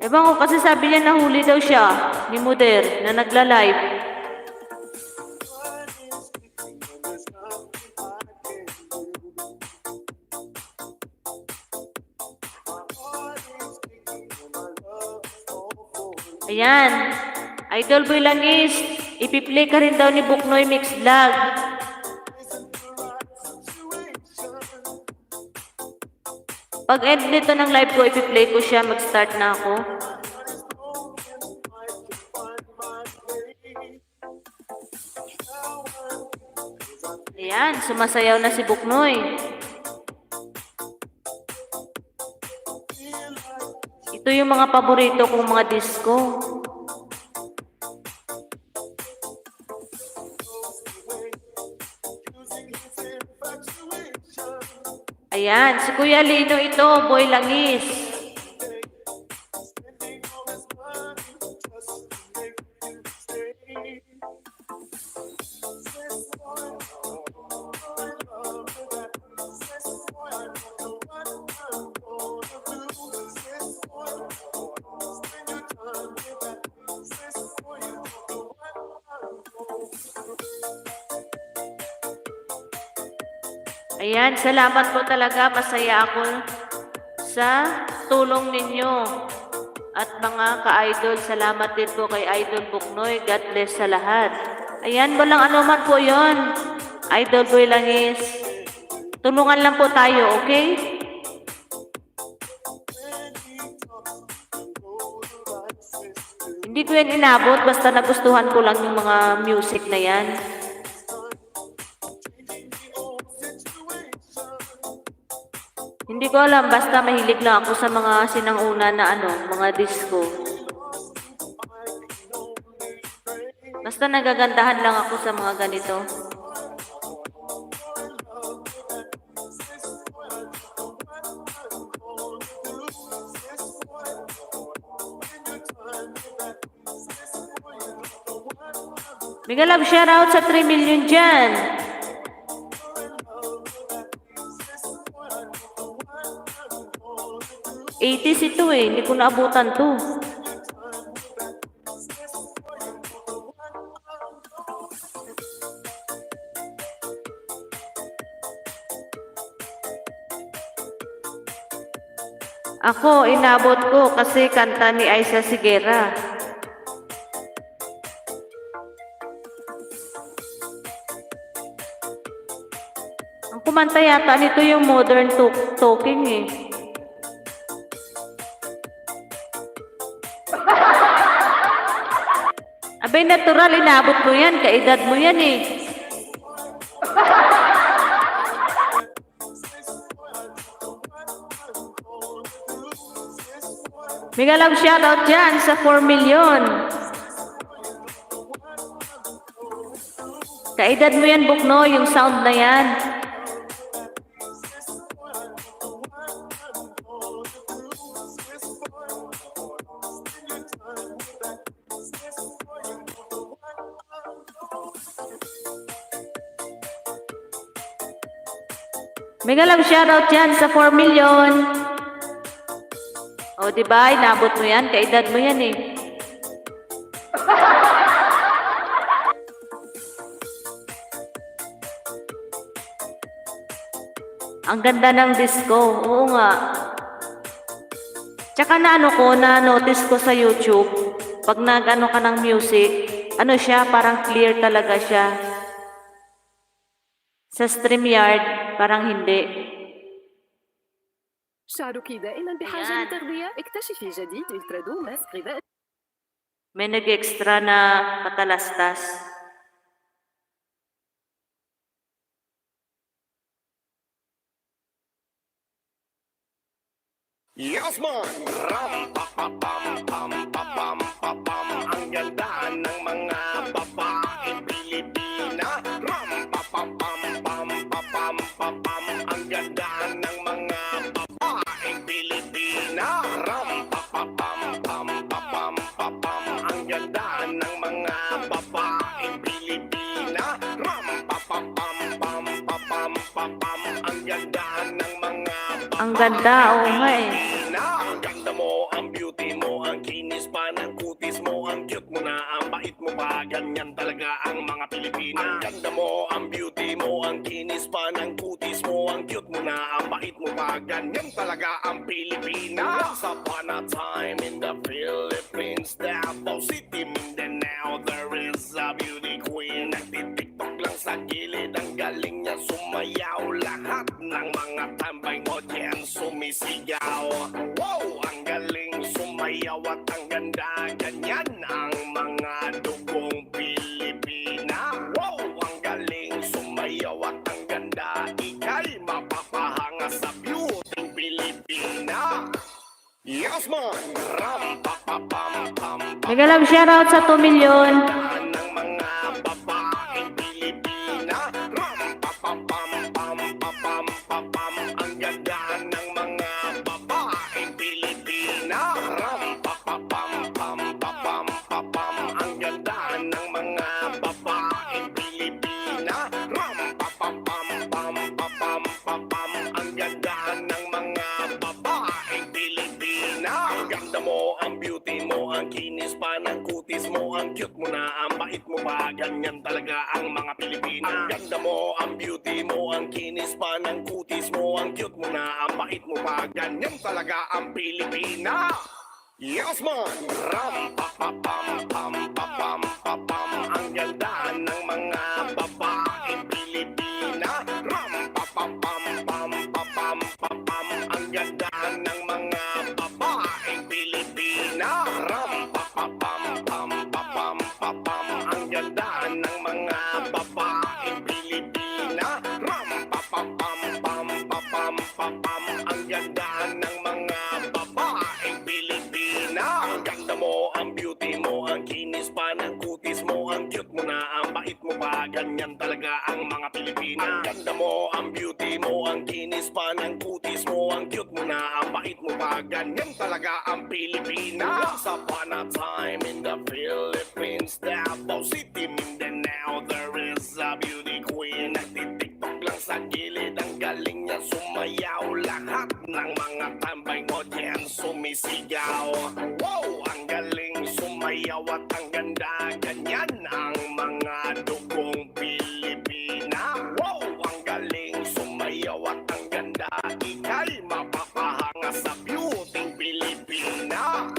Ewan ko kasi sabi niya nahuli daw siya ni Muder na nagla-live. Ayan. Idol boy langis. Ipi-play ka rin daw ni Buknoy Mix Vlog. Pag end nito ng live ko, ipi-play ko siya. Mag-start na ako. Ayan. Sumasayaw na si Buknoy. Ito yung mga paborito kong mga disco. Ayan, si Kuya Lino ito, boy langis. Ayan, salamat po talaga. Masaya ako sa tulong ninyo. At mga ka-idol, salamat din po kay Idol Buknoy. God bless sa lahat. Ayan, walang anuman po yon. Idol boy langis. Tulungan lang po tayo, okay? Hindi ko yan inabot, basta nagustuhan ko lang yung mga music na yan. Hindi ko alam, basta mahilig lang ako sa mga sinanguna na mga disco. Basta nagagandahan lang ako sa mga ganito. Mega love shoutout sa 3 million dyan. '80s ito hindi ko naabutan to. Ako, inabot ko kasi kanta ni Aisa Sigera. Ang kumanta yata nito yung Modern Talking eh. Abay, natural, inabot mo yan. Kaedad mo yan eh. Mega love shoutout dyan sa 4 million. Kaedad mo yan, Buknoy, yung sound na yan. Mega love shoutout dyan sa 4 million. O, diba? Inabot mo yan. Kaedad mo yan eh. Ang ganda ng disco. Oo nga. Tsaka na-notice ko sa YouTube, pag nag-ano ka ng music, ano siya, parang clear talaga siya. Sa StreamYard, parang hindi. شعرك دائما بحاجة Ayan. للتغذية. اكتشفي جديد الترادو ماسك غذائي. May nag-extra na patalastas. Yes, man! Ram, pa, pa, pam, pam, pa, pam, pa, pam. Ang ganda ng mga babaeng Pilipina. Ram, pa, pa, pam, pam, pa, pam, pa, pam. Ang ganda ng mga babaeng Pilipina. Ram, pa, pa, pam, pam, pa, pam, pa, pam. Ang ganda ng mga babaeng Pilipina. Ram, pa, pa, pam, pam, pa, pam, pa, pam. Ang ganda ng mga Ang ganda, oo nga eh. ang ganda mo, ang beauty mo, ang kinis pa ng kutis mo, ang cute mo na, ang bait mo pa, ganyan talaga ang mga Pilipina. Ang ganda mo, ang beauty mo, ang kinis pa ng kutis mo, ang cute mo na, ang bait mo pa, ganyan talaga ang Pilipina. Once upon a time in the Philippines, Davao City, Mindanao, there is a beauty queen. Nagtitiktok lang sa gilid, ang galing niya sumayaw, lahat ng mga tambay mo dyan sumisigaw. Wow, ang galing sumayaw at ang ganda, ganyan ang mga dugong Pilipina. Wow, ang galing sumayaw at ang ganda, ika'y mapapahanga sa beauty Pilipina. Yes, man! Ram, pa, pa, pam, pam, pam. Mega love shoutout sa 2 million. Ng mga babaeng Pilipina. Ram, pa, pa, pam, pam, pa, pam, pa, pam. Ang ganda ng mga babaeng Pilipina. Ram, pa, pa, pam, pam, pa, pam, pa, pam. Ang ganda ng mga babaeng Pilipina. Ram, pa, pa, pam, pam, pa, pam, pa, pam. Ang ganda ng mga babaeng Pilipina. Ang ganda mo, ang beauty mo, ang kinis pa ng kutis mo, ang cute mo na, ang bait mo pa, ganyan talaga ang mga Pilipina. Ang ganda mo, ang beauty mo, ang kinis pa ng kutis mo, ang cute mo na, ang bait mo pa, ganyan talaga ang Pilipina. Yes, man! Ram, pa, pa, pam, pam, pa, pam, pa, pam. Ang ganda ng mga babaeng Pilipina. Ram, pa, pa, pam, pam, pa, pam, pa, pam. Ang ganda ng mga babaeng Pilipina. Ram, pa, pa, pam, pam, pa, pam, pa, pam. Ang ganda ng mga babaeng Pilipina. Ram, pa, pa, pam, pam, pa, pam, pa, pam. Ang ganda ng mga babaeng Pilipina. Ang ganda mo, ang beauty mo, ang kinis pa ng kutis mo, ang cute mo na, ang bait mo pa, ganyan talaga ang mga Pilipina. Ang ganda mo, ang beauty mo, ang kinis pa ng kutis mo, ang cute mo na, ang bait mo pa, ganyan talaga ang Pilipina. Once upon a time in the Philippines, Davao City, Mindanao, there is a beauty queen. Nagtitiktok lang sa gilid, ang galing niya sumayaw, lahat ng mga tambay mo dyan sumisigaw. Wow, ang galing sumayaw at ang ganda, ganyan ang mga dugong Pilipina. Wow, ang galing sumayaw at ang ganda, ika'y mapapahanga sa beauty Pilipina.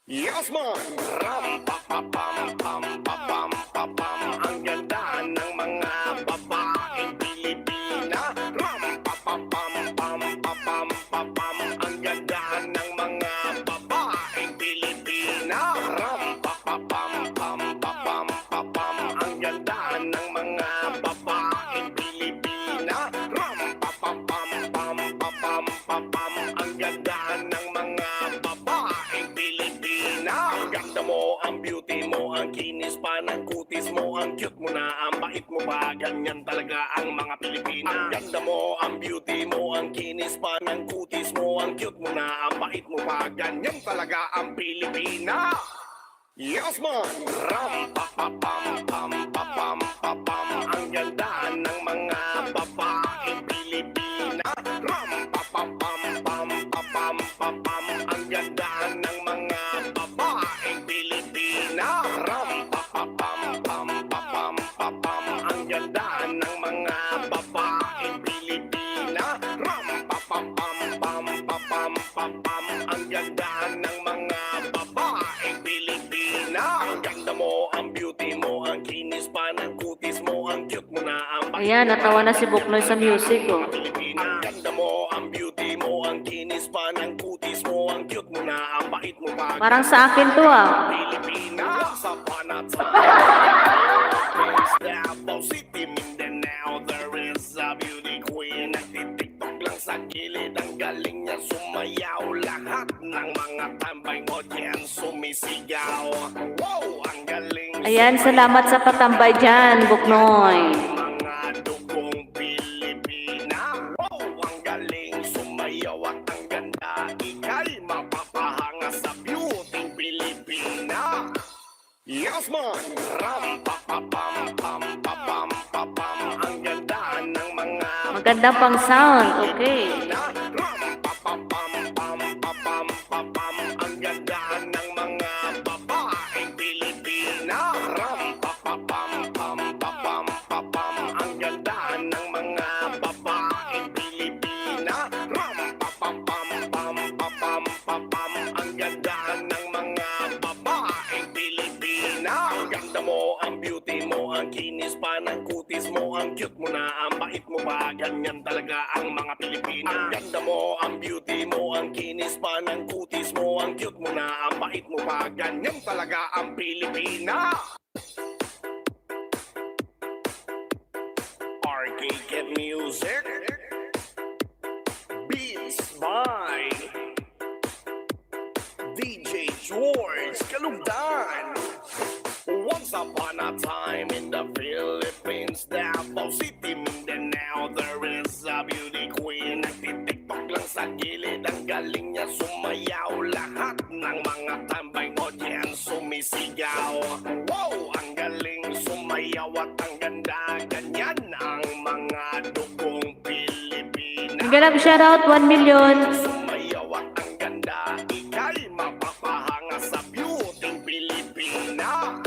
Yes, man! Ram, pa, pa, pam, pam, pa, pam, pa, pam. Ang ganda ng mga babaeng Pilipina. Ram, pa, pa, pam, pam, pa, pam, pa, pam. Ang ganda ng mga babaeng Pilipina. Ram, pa, pa, pam, pam, pa, pam, pa, pam. Ang ganda ng mga babaeng Pilipina. Ram, pa, pa, pam, pam, pa, pam, pa, pam. Ang ganda ng mga babaeng Pilipina. Ang ganda mo, ang beauty mo, ang kinis pa ng kutis mo, ang cute mo na, ang bait mo pa, ganyan talaga ang mga Pilipina. Ang ganda mo, ang beauty mo, ang kinis pa ng kutis mo, ang cute mo na, ang bait mo pa, ganyan talaga ang Pilipina. Yes, man! Ram, pa, pa, pam, pam, pa, pam, pa, pam. Ang ganda ng mga babaeng Pilipina. Ram, pa, pa, pam, pam, pa, pam, pa, pam. Ang ganda ng mga babaeng Pilipina. Ram, pa, pa, pam, pam, pa, pam, pa, pam. Ang ganda ng mga babaeng Pilipina. mo, ang cute mo na, ang bait Ayan, mo natawa na pa, si Buknoy sa music, oh. Pilipina. Ang ganda mo, ang beauty mo, ang kinis pa ng kutis mo, ang cute mo na, ang bait mo pa. Parang sa akin to, ah. Pilipina, sa panatay. Davao City, Mindanao, there is a beauty queen. Nagtitiktok lang sa gilid, ang galing niya sumayaw. Lahat ng mga tambay audience sumisigaw. Wow, ang galing. Ayan, salamat sa patambay dyan, Buknoy. Mga dugong Pilipina. Wow, ang galing sumayaw at ang ganda. Ika'y mapapahanga sa beauty Pilipina. Yes, man! Ram, pa, pa, pam, pam, pa, pam, pa, pam. Ang ganda ng mga Maganda pang sound, okay. Ram, pa, pa, pam, pam, pa, pam, pa, pam. Ang ganda ng mga babaeng Pilipina. Ram, pa, pa, pam, pam, pa, pam, pa, pam. Ang ganda ng mga babaeng Pilipina. Ram, pa, pa, pam, pam, pa, pam, pa, pam. Ang ganda ng mga babaeng Pilipina. Ang ganda mo, ang beauty mo, ang kinis pa ng kutis mo, ang cute mo na, ang bait mo pa, ganyan talaga ang mga Pilipina. Ang ganda mo, ang beauty mo, ang kinis pa ng kutis mo, ang cute mo na, ang bait mo pa, ganyan talaga ang Pilipina. Arcade Music Beats by DJ George Kalugdan. Once upon a time in the Philippines, Davao City, Mindanao, there is a beauty queen. Nagtitiktok lang sa gilid, ang galing niya sumayaw. Lahat ng mga tambay audience sumisigaw. Wow, ang galing sumayaw at ang ganda. Ganyan ang mga dugong Pilipina. Ang ganap shoutout, 1 million. Sumayaw at ang ganda, ika'y mapapahanga sa beauty Pilipina.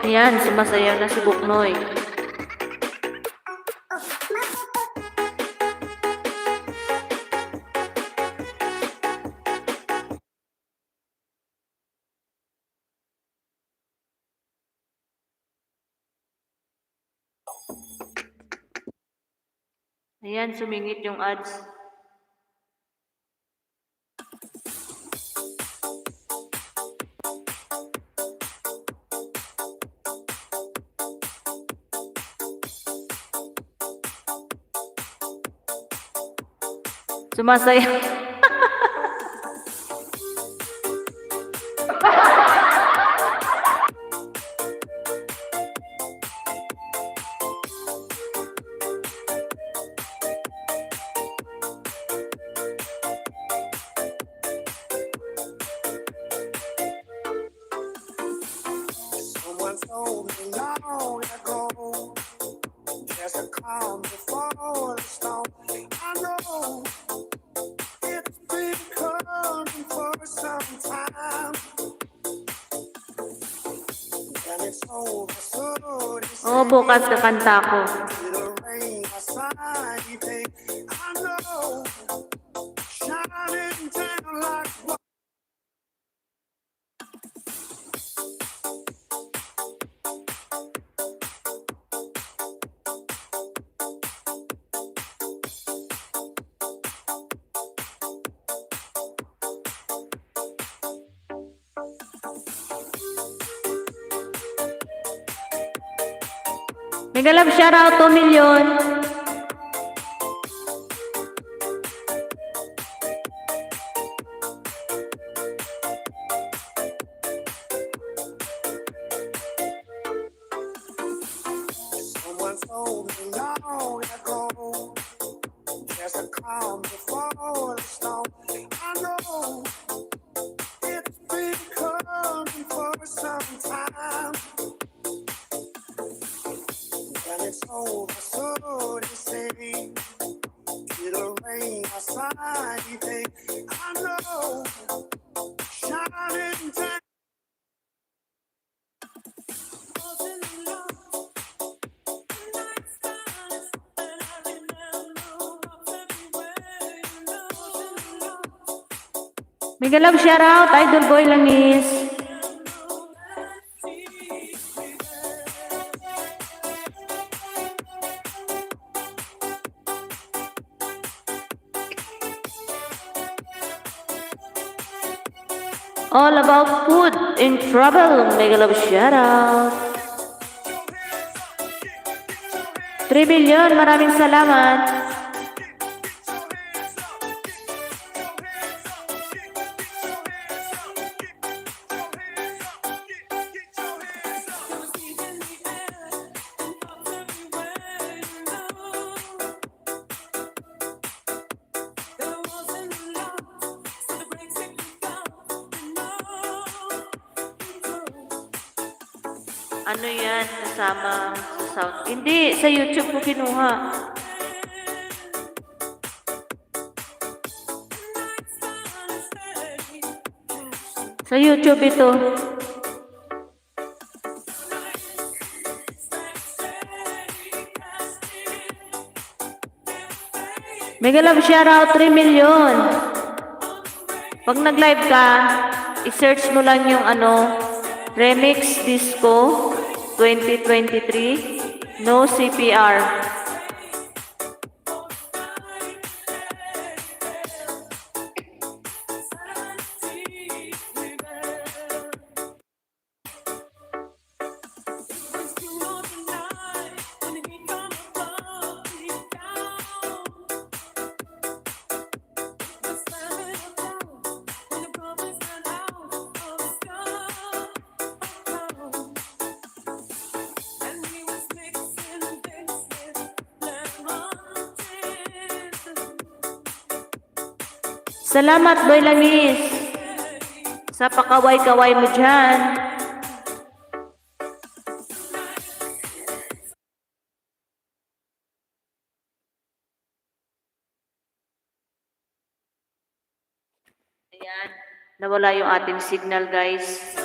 Ayan, sumasayaw na si Buknoy. Ayan, sumingit yung ads. Sumasayaw. Someone told me long ago, there's a calm before the storm. I know it's been coming for some time, and it's over, so Oh, bukas kakanta ko. it'll rain a sunny day. I know, shining down like Mega love shoutout 2 million. Someone told me long ago, there's a calm before the storm. I know it's been coming for some time. When it's over, so they say, it'll rain outside today. I know, shining down. Mega love shoutout Idol Boy Langis. All about food in trouble. Mega love shoutout. 3 billion, maraming salamat. Ano yan? Kasama sa sound. Hindi, sa YouTube ko kinuha. Sa YouTube ito. Mega love shoutout 3 million. Pag nag-live ka, i-search mo lang yung Remix Disco 2023 No CPR. Salamat, Boy Langis, sa pakaway-kaway mo dyan. Ayan, nawala yung ating signal, guys.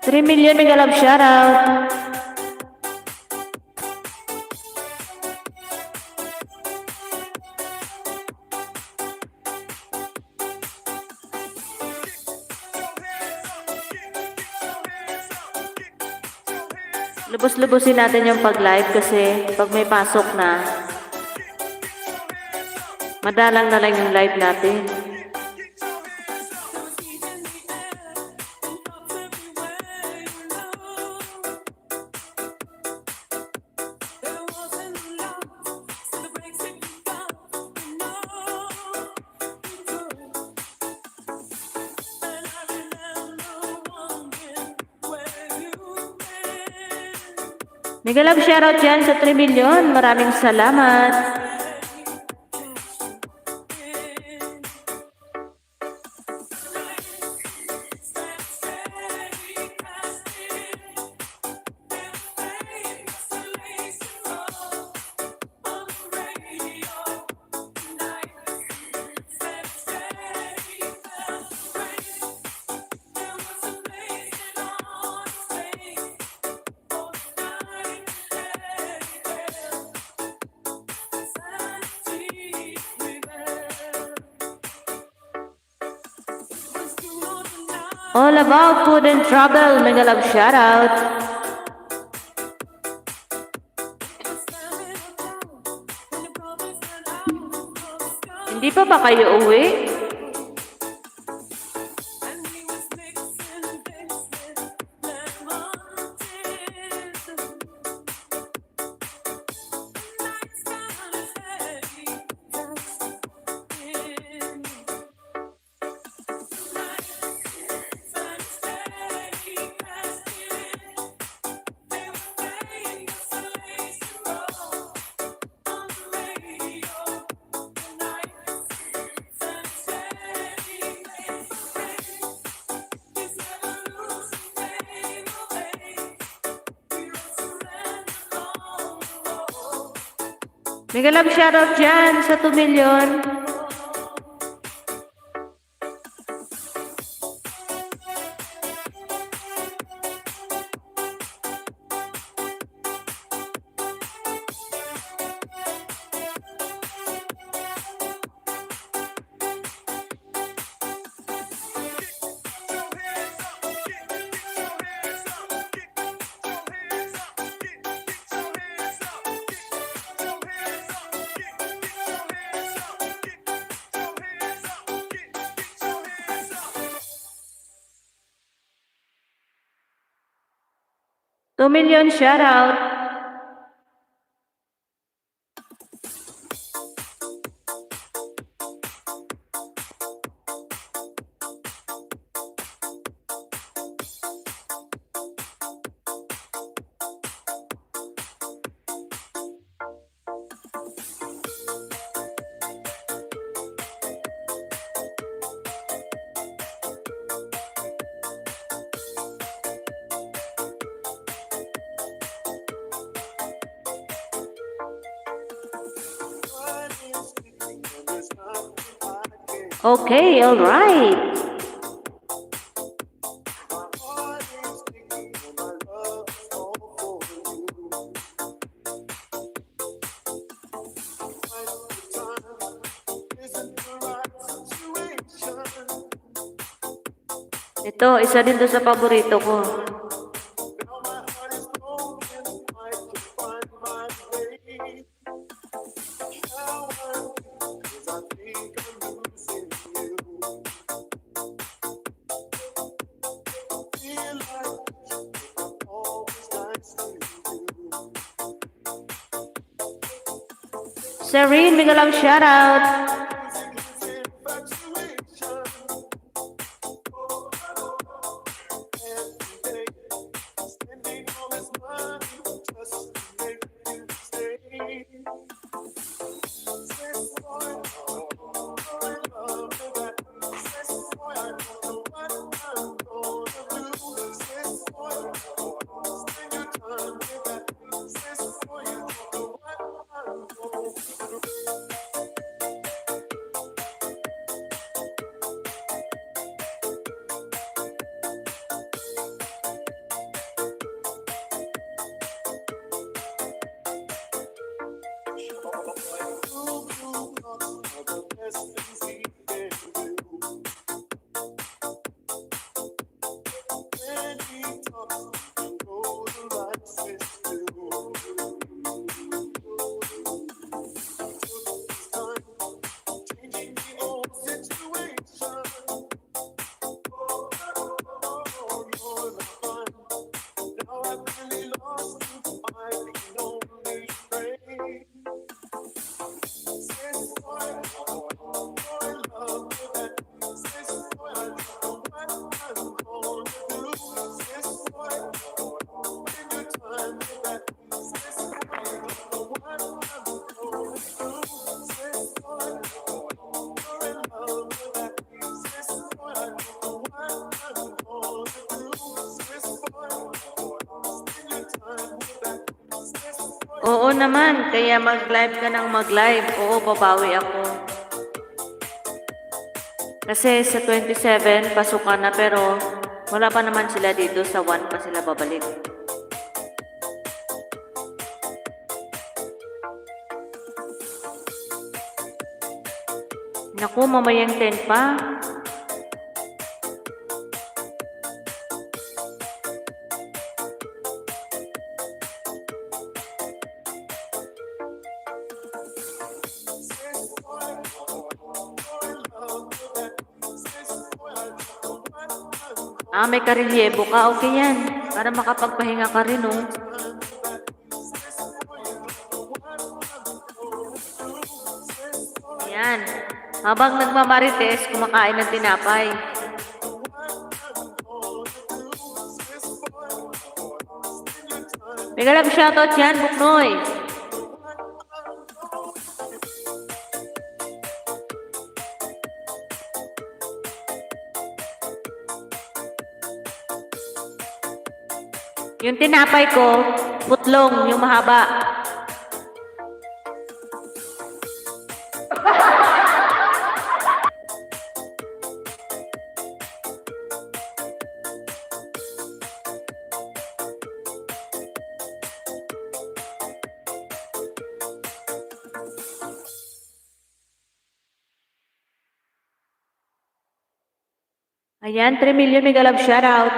$3 million mega love shoutout. Lubos-lubosin natin yung pag-live kasi pag may pasok na, madalang na lang yung live natin. Mega love shoutout yan sa 3 million. Maraming salamat. All about food and travel, mega love shoutout. Hindi pa ba kayo uwi? Mega love shoutout dyan sa 2 million. Two million shoutout. Okay, all right. Ito, isa din to sa paborito ko. Serene, mega love shoutout. Oo naman, kaya mag-live ka ng mag-live. Oo, babawi ako. Kasi sa 27, pasukan na pero wala pa naman sila dito. Sa 1 pa sila babalik. Naku, mamayang 10 pa. Ah, may karelyebo ka. Okay yan. Para makapagpahinga ka rin, oh. Ayan. Habang nagmamarites, kumakain ng tinapay. Mega love shoutout yan, Buknoy. Yung tinapay ko, putlong, yung mahaba. Ayan, 3 million mega love shoutout.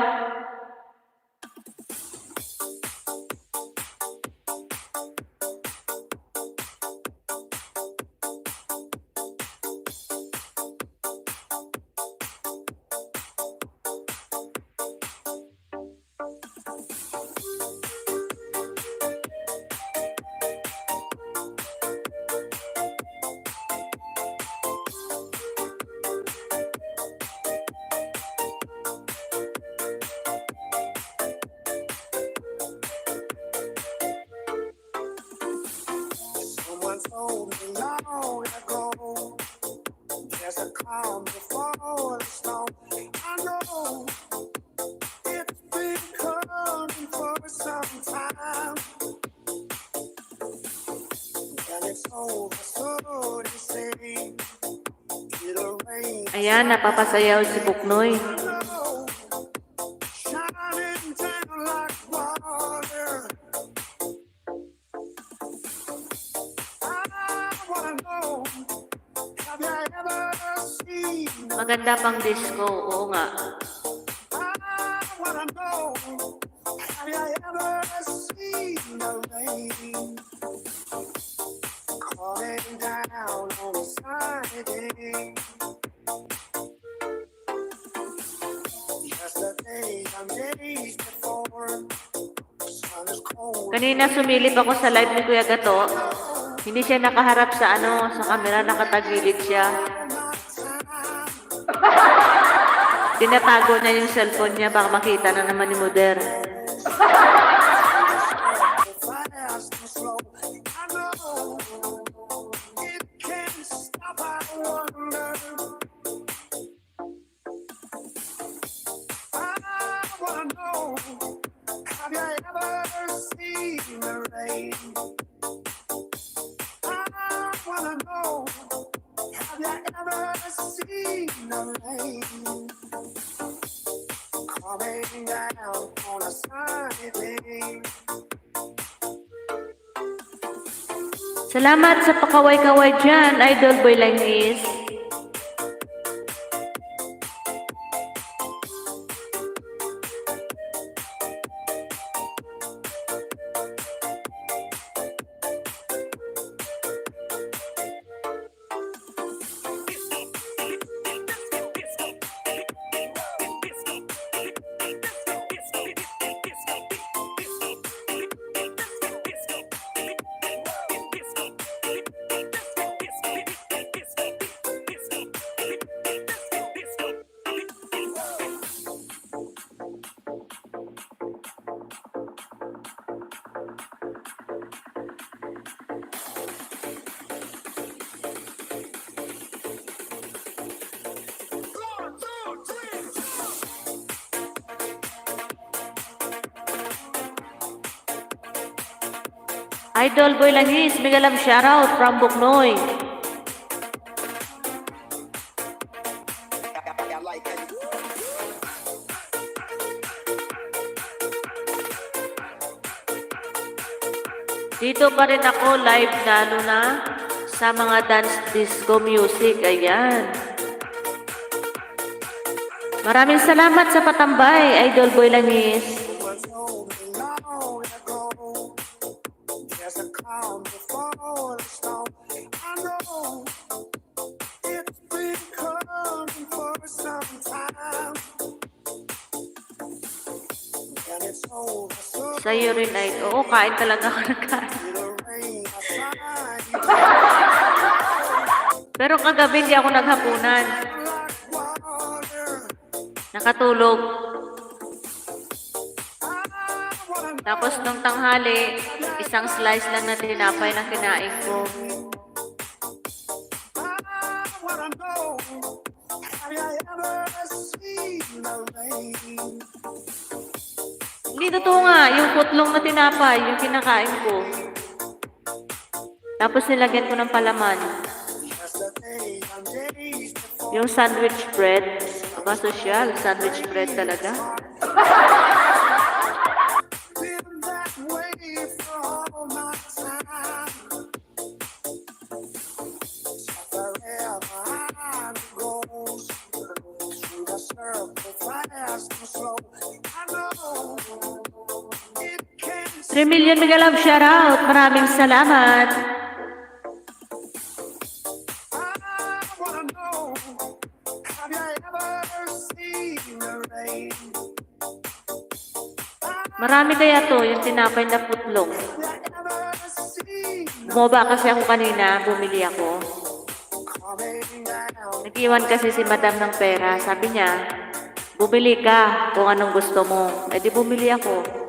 Someone told me long ago, there's a calm before the storm. I know it's been coming for some time, and it's over, so they say it'll rain. Ayan, napapasayaw si Buknoy. Know, shining down like water. I wanna know, have you ever seen? Maganda pang disco, oo nga. I wanna know, have you ever seen the rain coming down on a sunny day? Yesterday and days before, the sun is cold. Kanina sumilip ako sa live ni Kuya Gato. Hindi siya nakaharap sa sa camera, nakatagilid siya. Tinatago niya yung cellphone niya, baka makita na naman ni Moder. Fast and slow, I know it can't stop. I wonder, I wanna know, have you ever seen the rain? I wanna know, have you ever seen the rain coming down on a sunny day? Salamat sa pakaway-kaway dyan, Idol Boy Langis. Idol Boy Langis, mega love shoutout from Buknoy. Dito pa rin ako live na sa mga dance disco music. Ayan. Maraming salamat sa patambay, Idol Boy Langis. Was told me long ago, there's a calm before the storm. I know it's been coming for some time, Sa'yo rin ay, oo, kain talaga ako ng kain. Pero kagabi hindi ako naghapunan. Nakatulog. Tapos nung tanghali, isang slice lang na tinapay na kinain ko. Hindi totoo nga, yung putlong na tinapay, yung kinakain ko. Tapos nilagyan ko ng palaman. Yung sandwich bread, aba sosyal, sandwich bread talaga. Three million mega love shoutout. Maraming salamat. Marami kaya to, yung tinapay na putlong. Bumaba kasi ako kanina, bumili ako. Nag-iwan kasi si madam ng pera. Sabi niya, bumili ka kung anong gusto mo. Eh di bumili ako.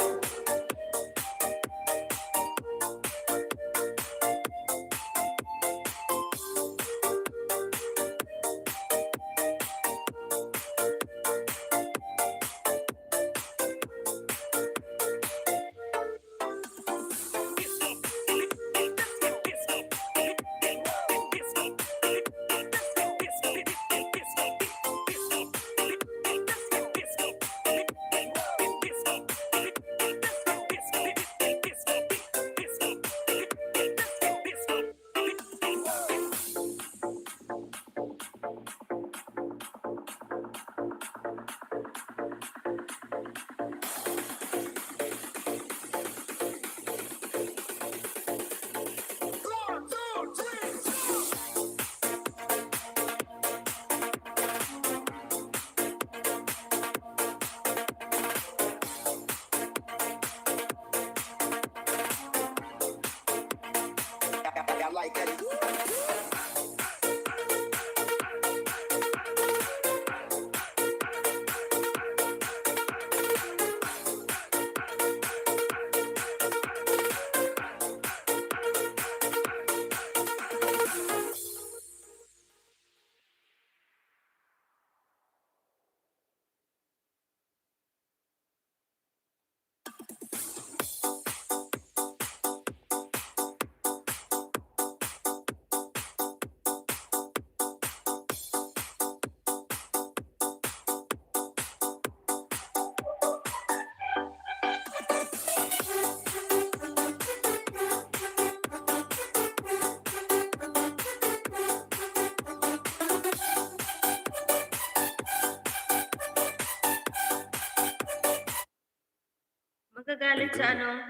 Magagalit sa ano?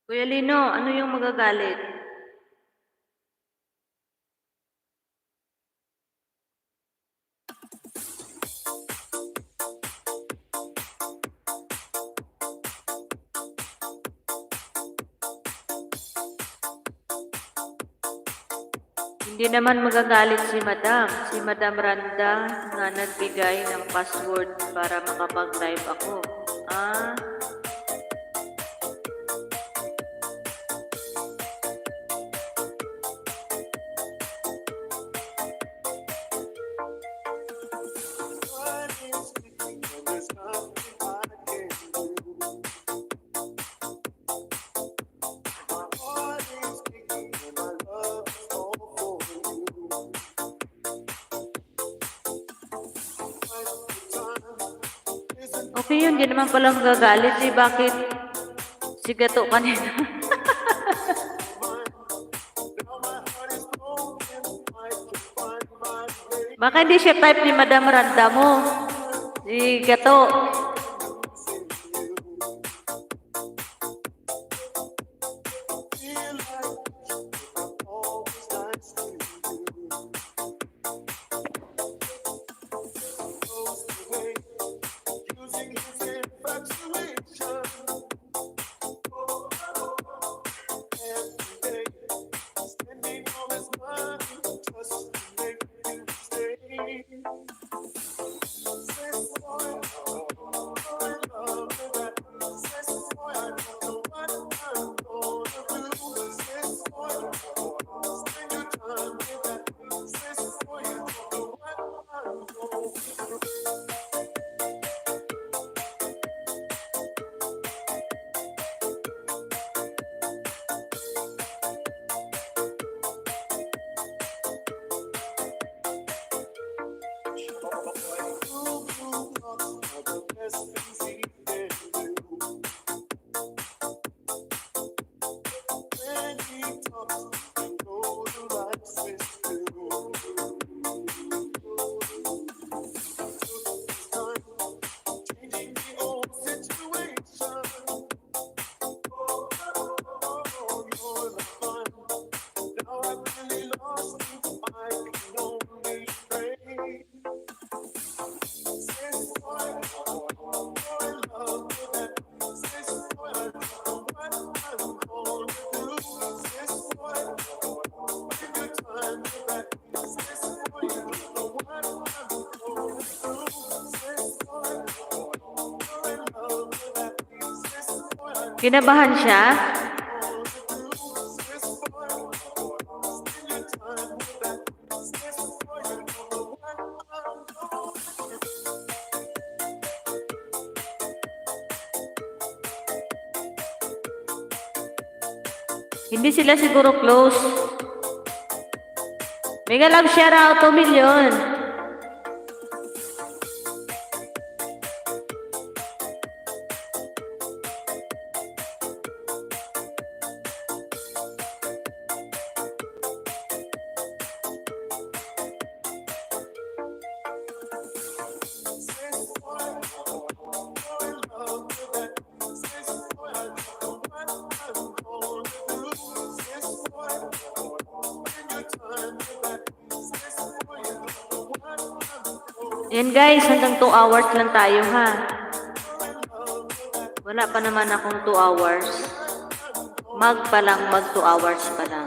Kuya Lino, ano yung magagalit? Hindi naman magagalit si Madam. Si Madam Randa nga nagbigay ng password para makapag-live ako. Ah, okay yun. Hindi naman pala magagalit. Eh, bakit si Gato kanina? Baka hindi siya type ni Madam Randa mo. Si Gato. Kinabahan siya? Hindi sila siguro close. Mega love shout out 2 million. Yan guys, hanggang 2 hours lang tayo ha. Wala pa naman akong 2 hours. Mag 2 hours pa lang.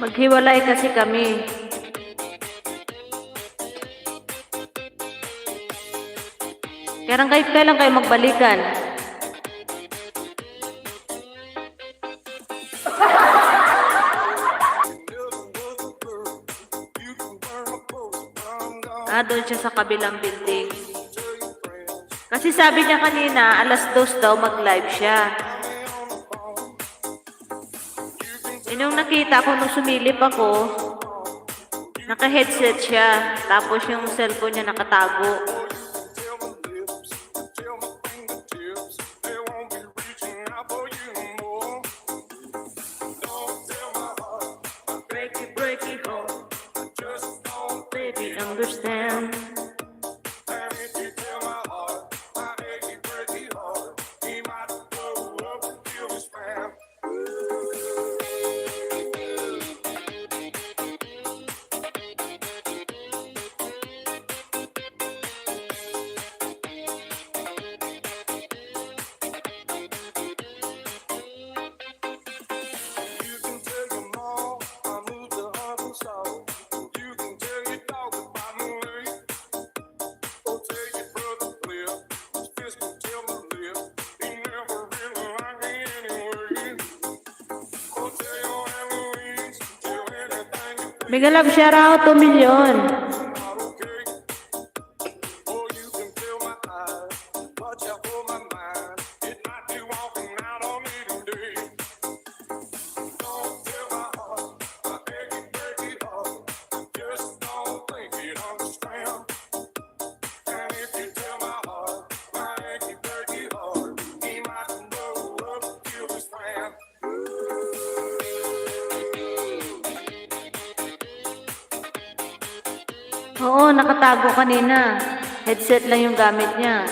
Maghiwalay kasi kami. Kailan kayo magbalikan? Doon siya sa kabilang building. Kasi sabi niya kanina, 2:00 daw mag-live siya. Nung nakita ko, nung sumilip ako, naka-headset siya. Tapos yung cellphone niya nakatago. Break it home. Baby, understand. Mega love shout out 2 million. Oo, nakatago kanina. Headset lang yung gamit niya.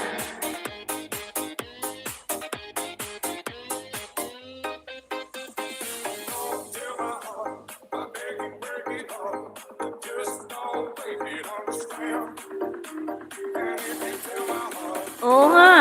Oo nga.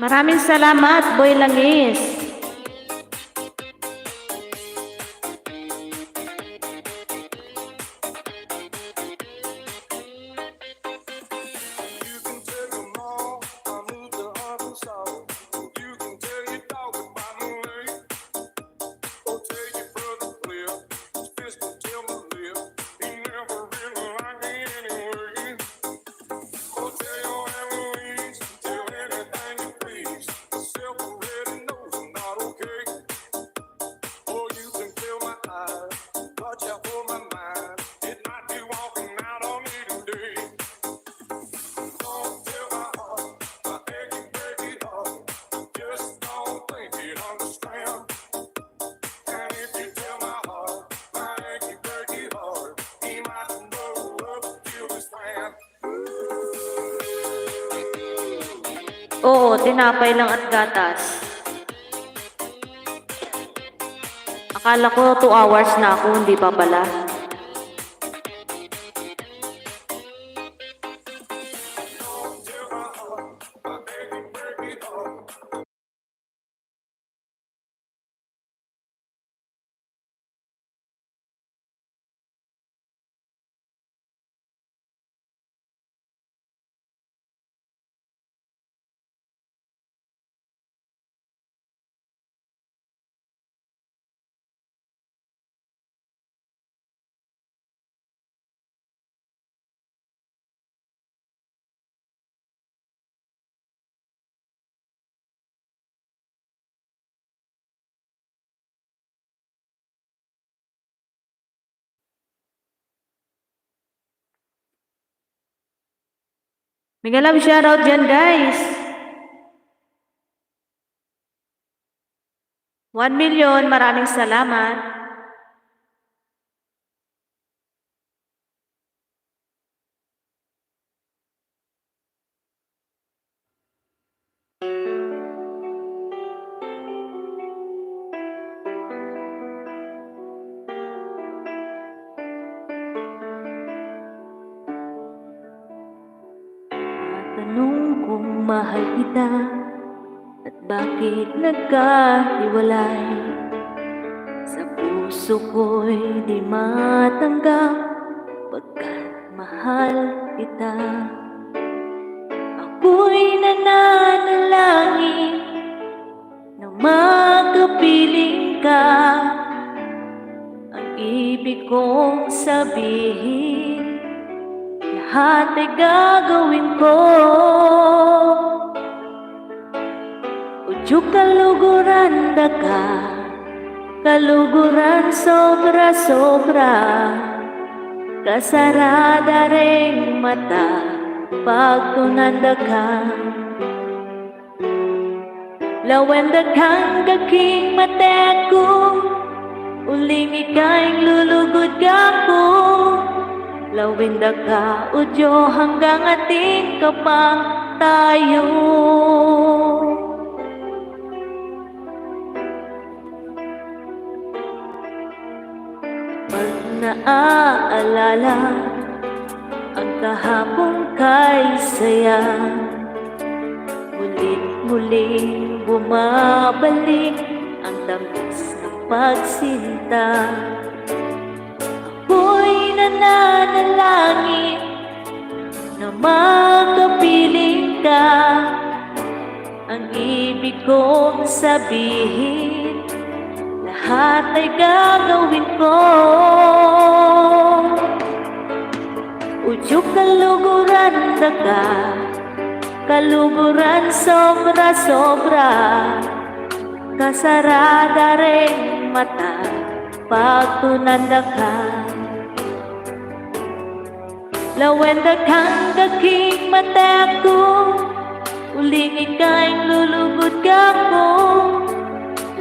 Maraming salamat, Boy Langis. You can tell your mom I moved to Arkansas. You can tell your dog about my name. Or tell your brother Cliff, his fist will tell my lip. He never really liked me anyway. Or tell your Aunt Louise, tell anything you please. Myself already knows I'm not okay. Or you can tell my eyes, watch out for my mind. It might be walking out on me today. Don't tell my heart, my achy, breaky heart. Just don't think he'd understand. And if you tell my heart, my achy, breaky heart, he might blow up till his fan. Oo, tinapay lang at gatas. Akala ko 2 hours na ako, hindi pa pala. Mega love shoutout dyan, guys. 1 million, maraming salamat. Tanong kung mahal kita at bakit nagkahiwalay. Sa puso ko'y di matanggap pagkat mahal kita. Ako'y nananalangin na makapiling ka. Ang ibig kong sabihin, lahat ay gagawin ko. Udyok kaluguran ka, kaluguran sobra-sobra. Kasarada ring mata pag tunanda ka. Lawenda kang kaking mateko, uling ika'y lulugod ka. Lawenda ka, udyo hanggang ating kapang tayo. Pag naaalala ang kahapon kay saya, muling bumabalik ang tamis ng pagsinta. Ako'y nananalangin na makapiling ka. Ang ibig kong sabihin, lahat ay gagawin ko. Udyok kaluguran ka, kaluguran sobra-sobra. Kasarada ring mata pag tunanda ka. Lawenda kang kaking mateko, uling ika'y lulugod ka.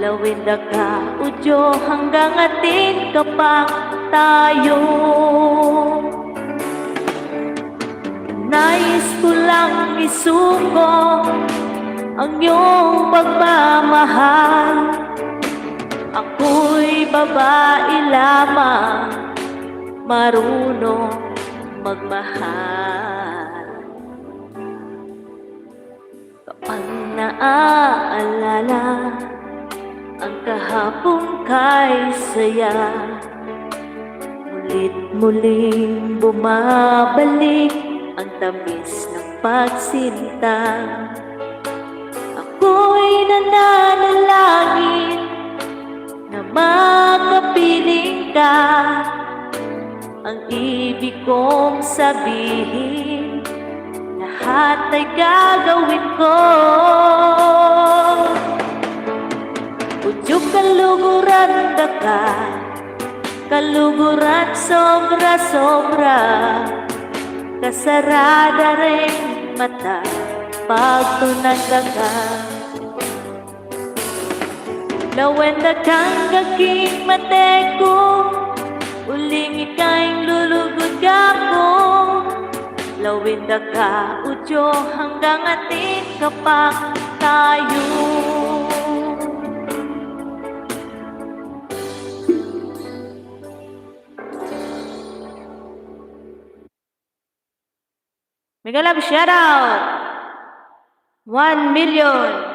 Lawenda ka, udyo hanggang ating kapang tayo. Nais ko lang isuko ang iyong pagmamahal. Ako'y babae lamang, marunong magmahal. Kapag naaalala ang kahapon kay saya. Mulit muling bumabalik ang tamis ng pagsinta. Ako'y nananalangin na makapiling ka. Ang ibig kong sabihin, lahat ay gagawin ko. Udyok kaluguran ka, kaluguran sobra-sobra. Kasarada rin mata pag tunagda ka. Lawenda kang kaking mate ko, uling ika'y lulugod ako. Lawenda ka, udyo, hanggang ating kapak tayo. Mega love shoutout! 1 million!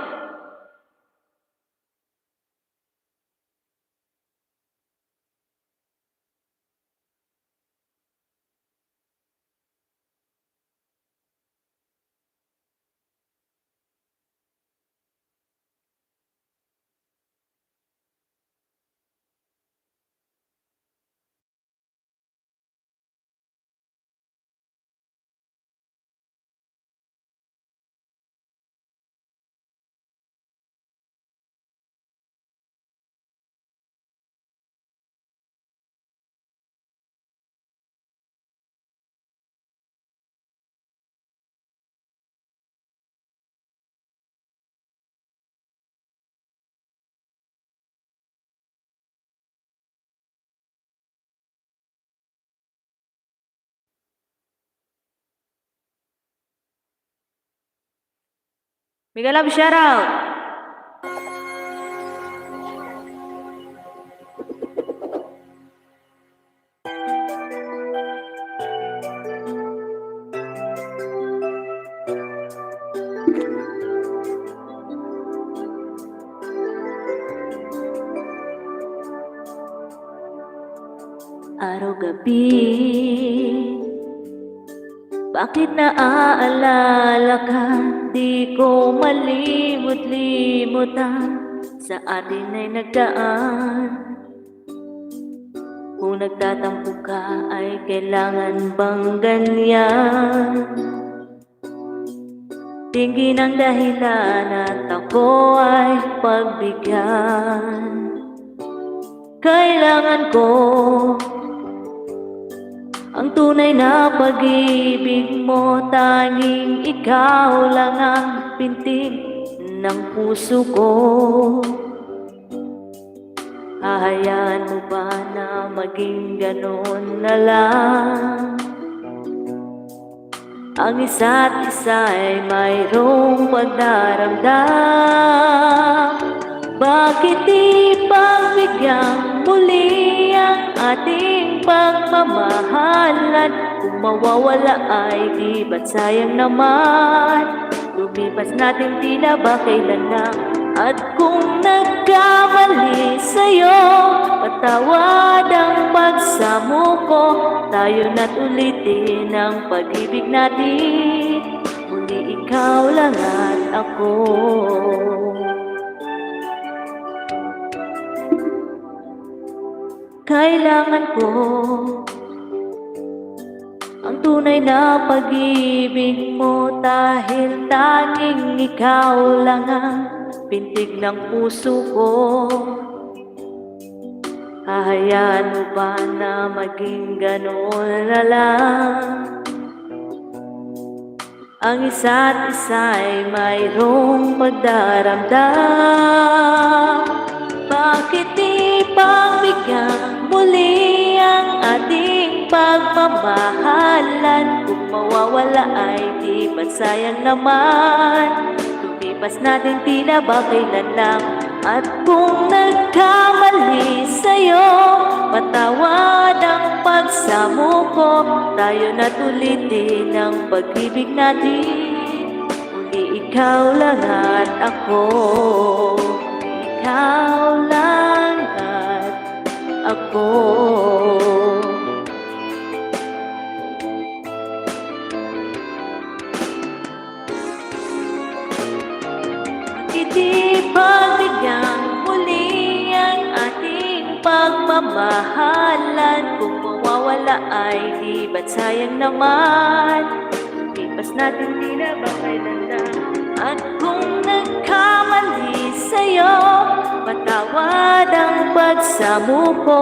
Mega love shoutout! Araw-gabi, bakit naaalala ka? Di ko malimot-limutan sa atin ay nagdaan. Kung nagtatampo ka ay kailangan bang ganyan? Tingin ang dahilan at ako ay pagbigyan. Kailangan ko ang tunay na pag-ibig mo, tanging ikaw lang ang pintig ng puso ko. Hahayaan mo ba na maging ganon na lang? Ang isa't isa ay mayroong pagdaramdam. Bakit di pagbigyan muli ang ating pagmamahalan? Kung mawawala ay di ba't sayang naman? Lumipas natin tila ba kailan lang? At kung nagkamali sa'yo, patawad ang pagsamo ko. Tayo na't ulitin ang pag-ibig natin. Muli ikaw lang at ako. Kailangan ko ang tunay na pag-ibig mo, dahil tanging ikaw lang ang pintig ng puso ko. Hahayaan mo ba na maging gano'n na lang? Ang isa't isa ay mayroong pagdaramdam. Bakit di pagbigyan muli ang ating pagmamahalan? Kung mawawala ay di ba't sayang naman? Lumipas natin tila ba kailan lang? At kung nagkamali sa'yo, patawad ang pagsamo ko. Tayo na't ulitin ang pag-ibig natin. Muli ikaw lang at ako. Ikaw lang at ako. Hindi pagbigyang muli ang ating pagmamahalan. Kung mawawala ay di ba't sayang naman. Lipas natin di na ba kailanlan. At kung nagkamali sa'yo, patawad ang pagsamo ko.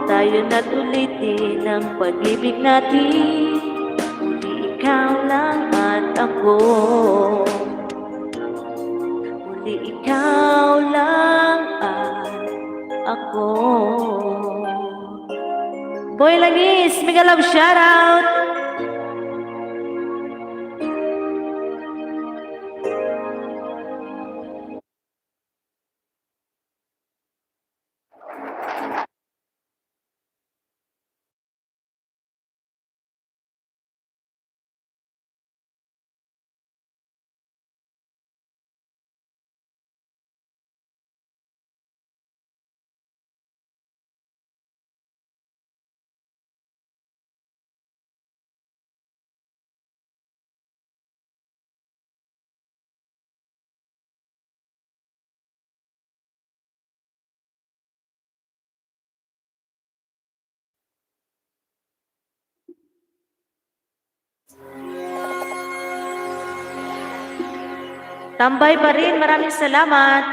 Tayo na't ulitin ang pag-ibig natin. Muli ikaw lang at ako. Muli ikaw lang at ako. Boy Langis, mega love shoutout! Tambay pa rin, maraming salamat.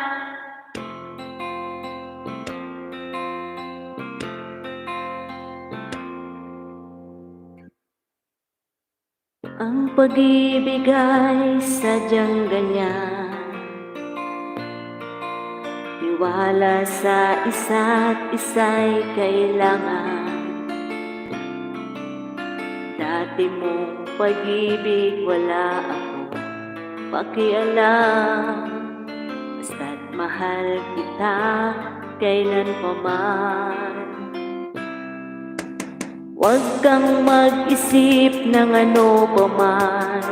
Ang pag-ibig ay sadyang ganyan. Tiwala sa isa't isa'y kailangan. Dati mong pag-ibig wala akong pakialam. Basta't mahal kita kailan pa man. Huwag kang mag-isip ng ano pa man.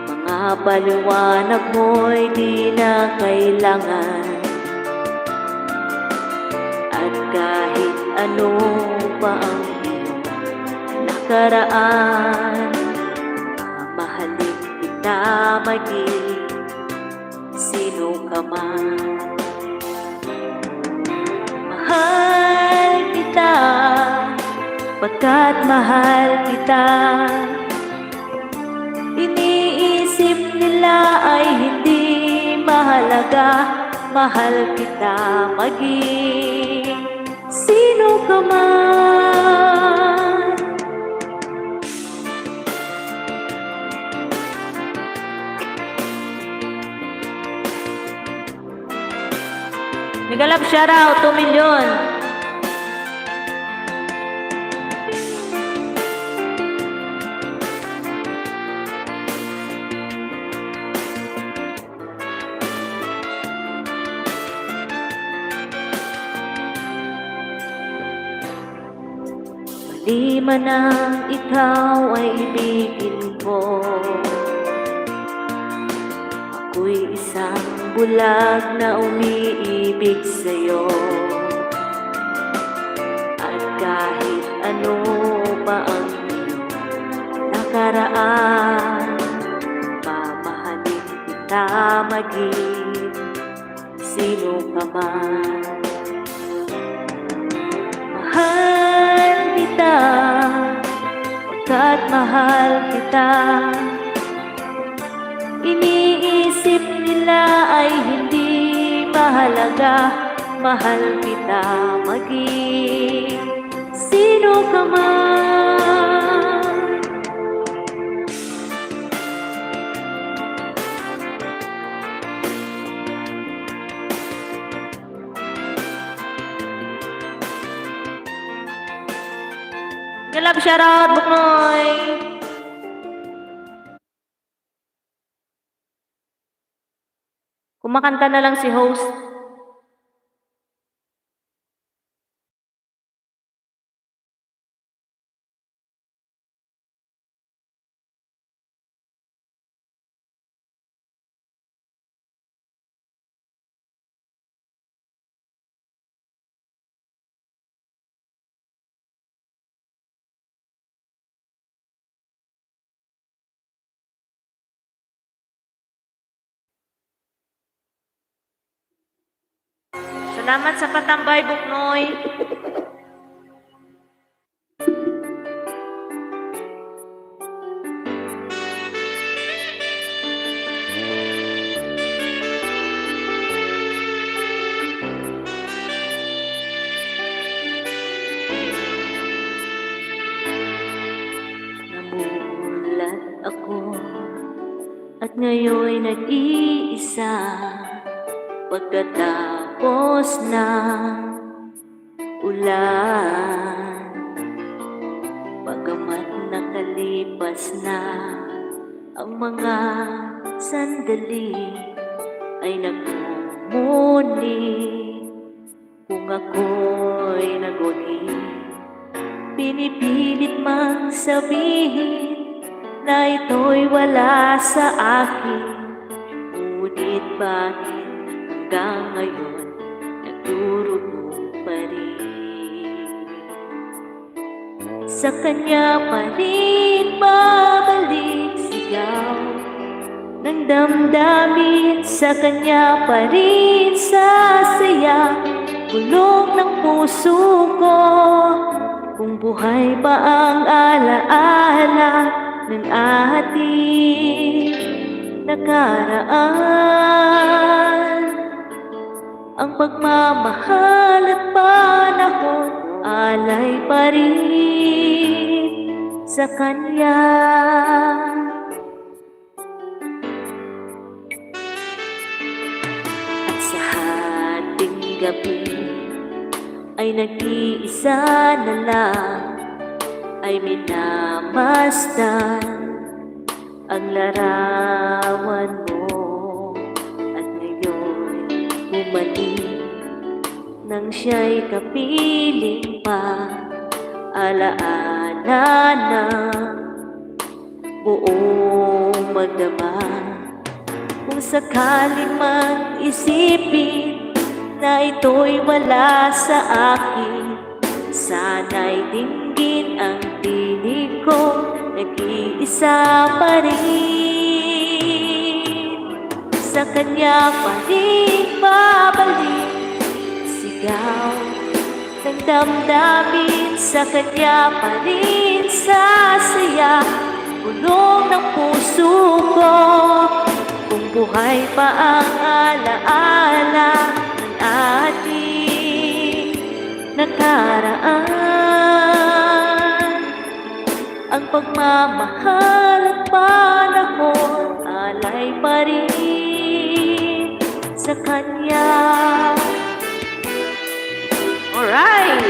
Mga paliwanag mo'y di na kailangan. At kahit ano pa ang iyong nakaraan, mahalin kita maging sino ka man. Mahal kita, pagkat mahal kita. Iniisip nila ay hindi mahalaga. Mahal kita maging sino ka man. Mega love shoutout, 2 million. Di man ang ikaw ay ibigin ko, ako'y isang bulag na umiibig sa'yo. At kahit ano pa ang iyong nakaraan, mamahalin kita maging sino ka man. Mahal kita, pagkat mahal kita. Iniisip nila ay hindi mahalaga. Mahal kita maging sino ka man. Galap shoutout, Buknoy! Kumakanta na lang si host. Salamat sa patambay, Buknoy. Namulat ako at ngayon'y nag-iisa pagkatapos ng ulan. Bagamat nakalipas na ang mga sandali, ay nagmumuni kung ako'y naguni. Pinipilit mang sabihin na ito'y wala sa akin, ngunit bakit hanggang ngayon nagdurugo pa rin? Sa kanya pa rin babalik sigaw ng damdamin, sa kanya pa rin sasaya bulong ng puso ko. Kung buhay pa ang alaala ng ating nakaraan, ang pagmamahal at panahon alay pa rin sa kanya. At sa hating gabi ay nag-iisa na lang, ay minamasdan ang larawan mo. At ngayon bumalik nang siya'y kapiling pa, alaala na buong magdama. Kung sakali mang isipin na ito'y wala sa akin, sana'y dinggin ang tinig ko, nag-iisa pa rin. Sa kanya pa rin babalik sigaw ng damdamin, sa kanya pa rin sasaya bulong ng puso ko. Kung buhay pa ang alaala ng ating nakaraan, ang pagmamahal at panahon alay pa rin sa kanya. Alright!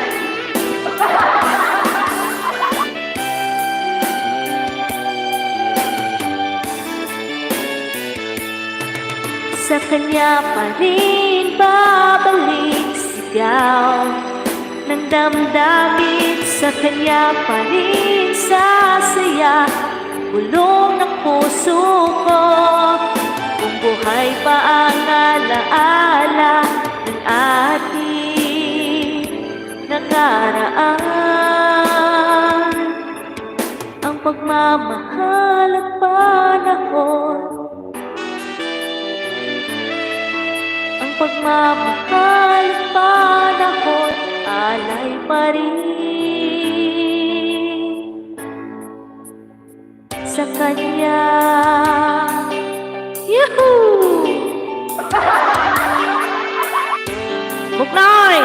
Sa kanya pa rin babalik sigaw ng damdamin, sa kanya pa rin sasaya bulong ng puso ko. Kung buhay pa ang alaala ng ating nakaraan, ang pagmamahal at panahon, ang pagmamahal at panahon alay pa rin sa kanya. Yahoo! Buknoy!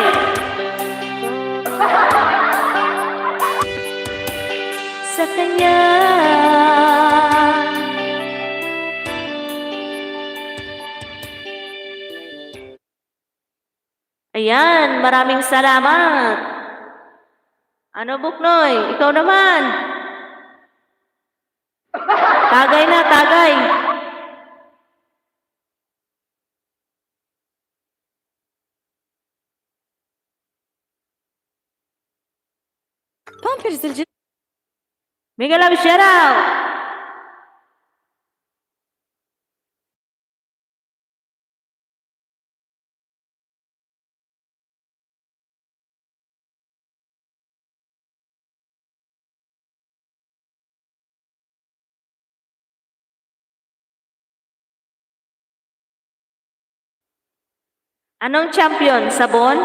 Sa kanya. Ayan, maraming salamat. Ano, Buknoy? Ikaw naman. Tagay na, tagay. بامبرز الجديد. Mega love shout out. Anong champion? Sabon?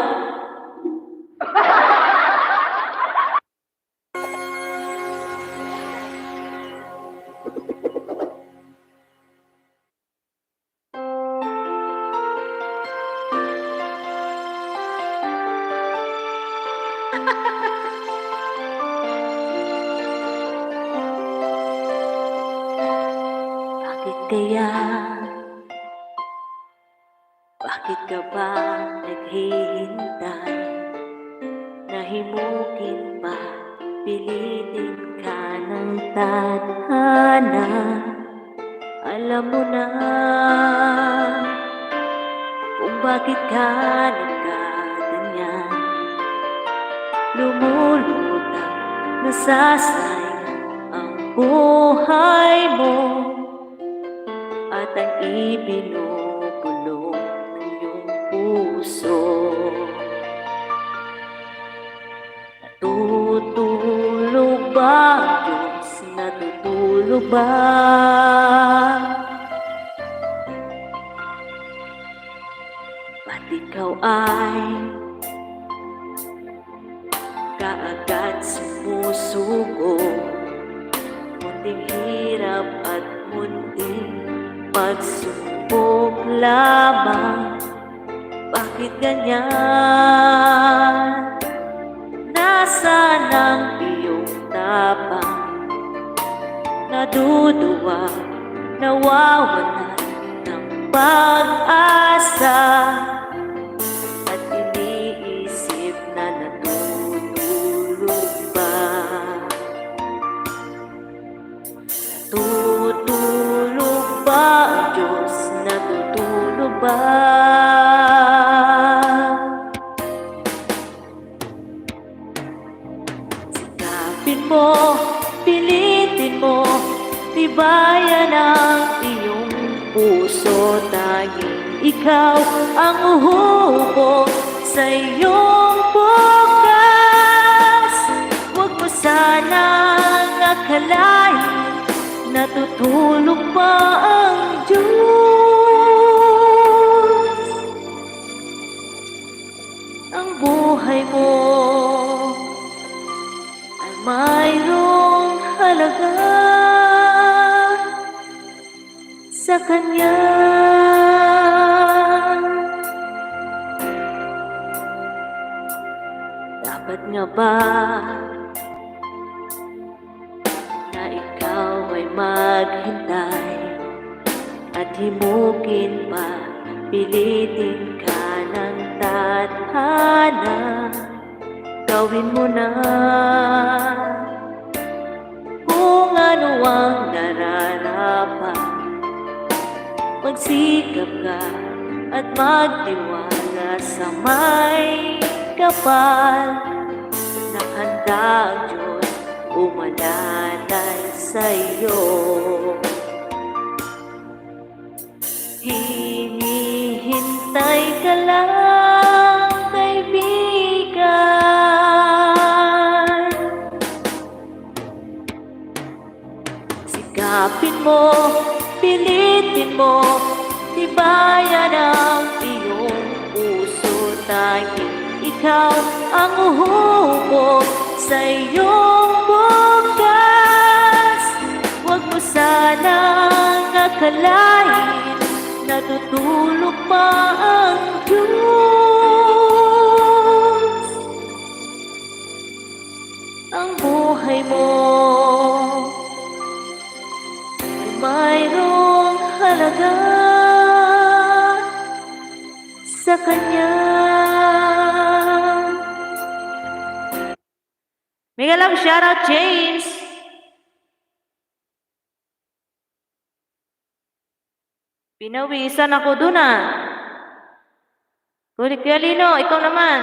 Bakit kaya? Bakit ka ba naghihintay? Nahimukin pa, pilitin ka ng tadhana. Alam mo na kung bakit ka nagkaganyan. Lumulutang, nasasayang ang buhay mo at ang ibinubulong ng iyong puso. Natutulog ba ang Diyos? Natutulog ba? Ba't ikaw ay kaagad sumusuko? Munting hirap at munting pagsubok lamang. Bakit ganyan? Nasaan ang iyong tapang? Naduduwa, nawawalan ng pag-asa, at iniisip na natutulog ba? Natutulog ba ang Diyos? Natutulog ba? Sikapin mo, pilitin mo, tibayan ang iyong puso. Tanging ikaw ang uhubog sa iyong bukas. Huwag mo sanang akalain natutulog pa ang Diyos. Ang buhay mo ay mayroong halaga sa Kanya. Dapat nga ba na ikaw ay maghintay at himukin pa, pilitin ka ng tadhana? Gawin mo na kung ano ang nararapat. Magsikap ka at magtiwala sa may kapal. Nakahanda ang Diyos umalalay sa iyo. Hinihintay ka lang, kaibigan. Sikapin mo, pilitin mo, tibayan ang iyong puso. Tanging ikaw ang uhubog sa iyong bukas. Huwag mo sanang akalain natutulog pa ang Diyos. Ang buhay mo ay mayroong halaga sa Kanya. Mega love shoutout, James! Pinawisan ako dun ah. Kuya Lino, ikaw naman.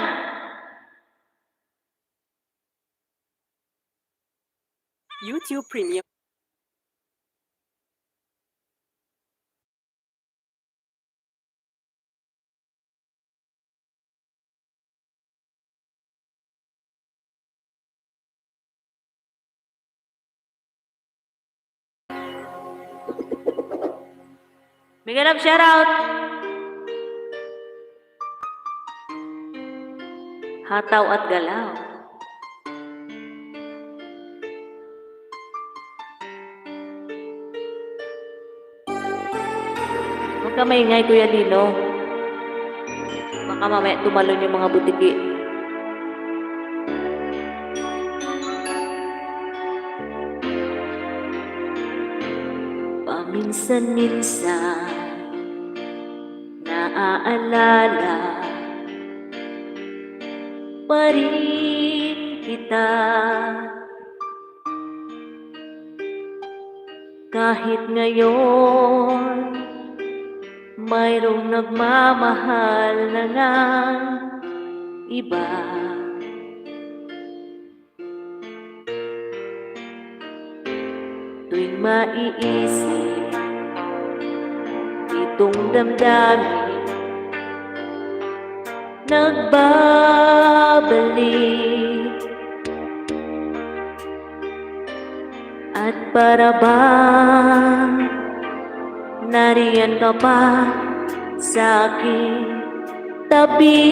YouTube Premium. Mega love shoutout. hataw at galaw. Huwag ka maingay, Kuya Lino. Baka mamaya tumalon yung mga butiki. Paminsan-minsan naaalala pa rin kita, kahit ngayon mayroong nagmamahal na ng iba. Tuwing maiisip itong damdamin, nagbabalik at para bang nariyan ka pa sa aking tabi.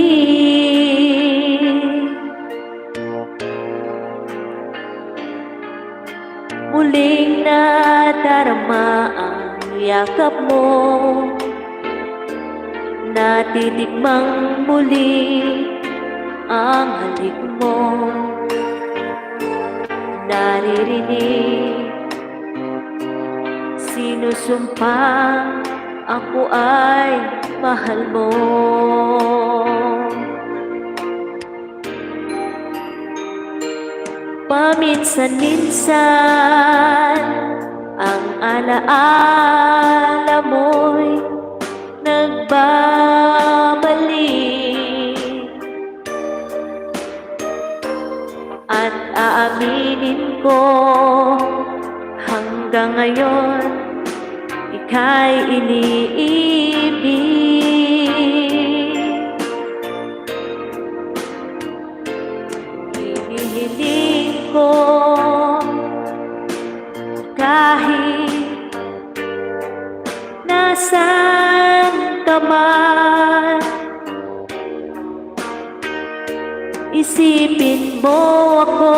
Muling nadarama ang yakap mo, natitikmang muli ang halik mo, naririnig sinusumpang ako ay mahal mo. Paminsan-minsan ang alaala mo'y nagbabalik, at aaminin ko hanggang ngayon ika'y iniibig. Hinihiling ko kahit nasaan ka man, isipin mo ako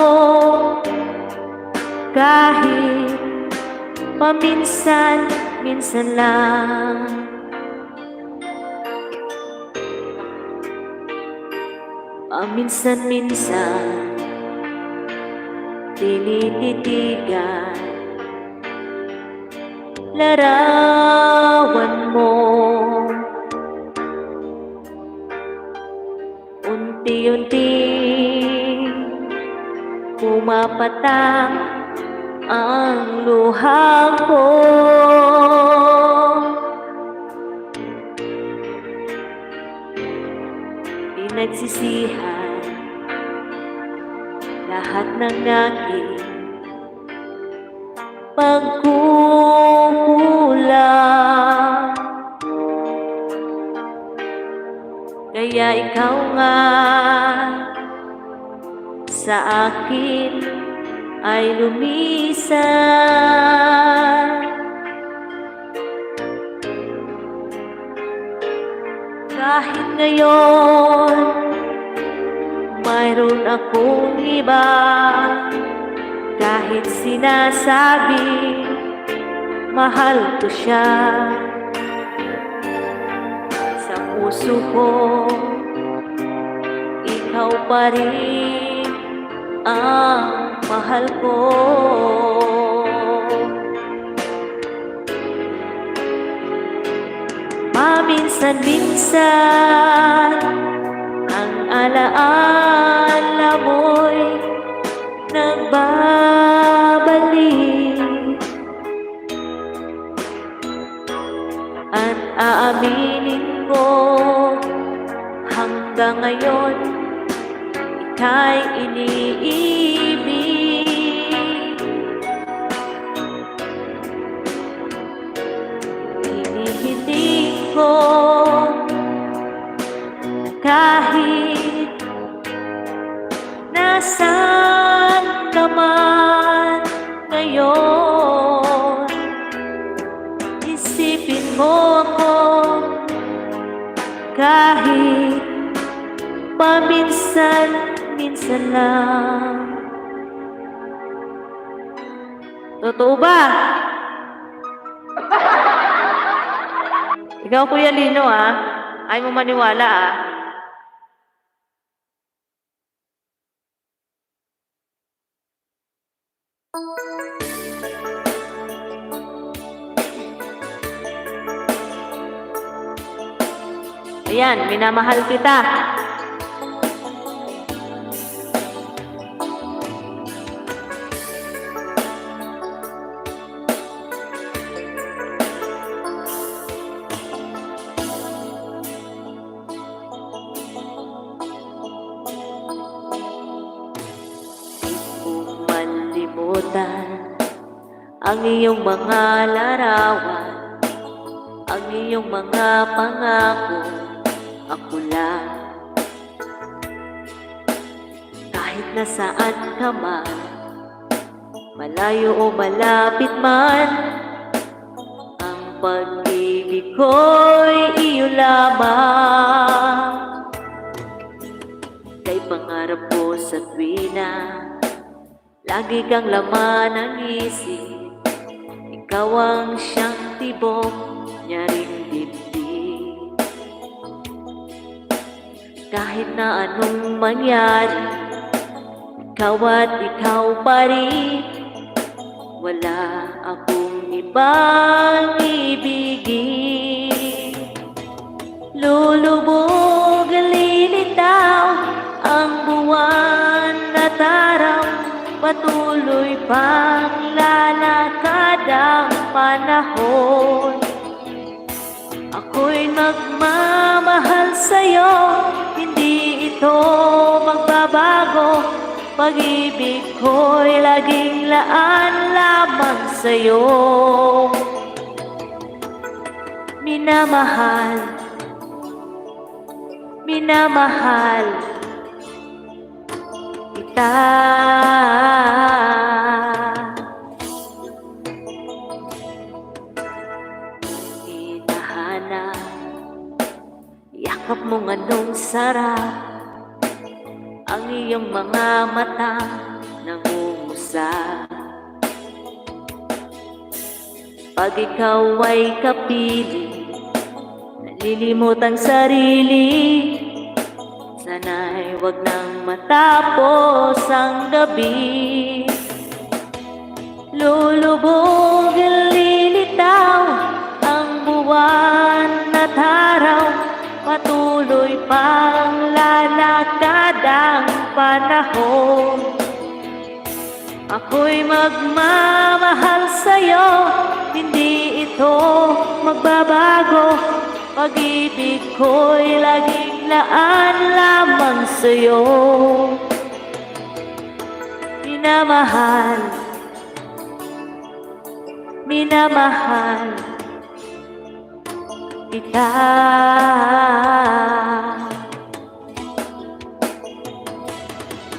kahit paminsan-minsan lang. Paminsan-minsan tinititigan larawan mo, unti-unting pumapatak ang luha ko. Pinagsisihan lahat ng aking pagkukulang, kaya ikaw nga sa akin ay lumisan. Kahit ngayon mayroon akong iba, kahit sinasabi mahal ko siya, sa puso ko ikaw pa rin ang mahal ko. Paminsan-minsan ang alaala mo'y nagbabalik, at aaminin ko hanggang ngayon ika'y iniibig. Hinihiling ko na kahit nasaan ka man ngayon, isipin mo ako kahit paminsan-minsan lang. Totoo ba? Ikaw, Kuya Lino, ayaw mo maniwala, Ayan, minamahal kita. Kung manlimutan ang iyong mga larawan, ang iyong mga pangako, ako lang. Kahit nasaan ka man, malayo o malapit man, ang pag-ibig ko'y iyo lamang. Kay pangarap ko sa tuwina, lagi kang laman ng isip. Ikaw ang siyang tibok niya ring dibdib. Kahit na anong mangyari, ikaw at ikaw pa rin. Wala akong ibang ibigin. Lulubog at lilitaw ang buwan at araw, patuloy pang lalakad ang panahon. Ako'y magmamahal sa'yo, hindi ito magbabago. Pag-ibig ko'y laging laan lamang sa'yo. Minamahal, minamahal kita. Hinahanap, yakap mong anong sarap, ang iyong mga mata nangungusap. Pag ikaw ay kapiling, nalilimot ang sarili. Sana'y wag nang matapos ang gabi. Lulubog at lilitaw ang buwan at araw, patuloy pang lalakad ang panahon. Ako'y magmamahal sa'yo, hindi ito magbabago. Pag-ibig ko'y laging laan lamang sa'yo. Minamahal, minamahal kita.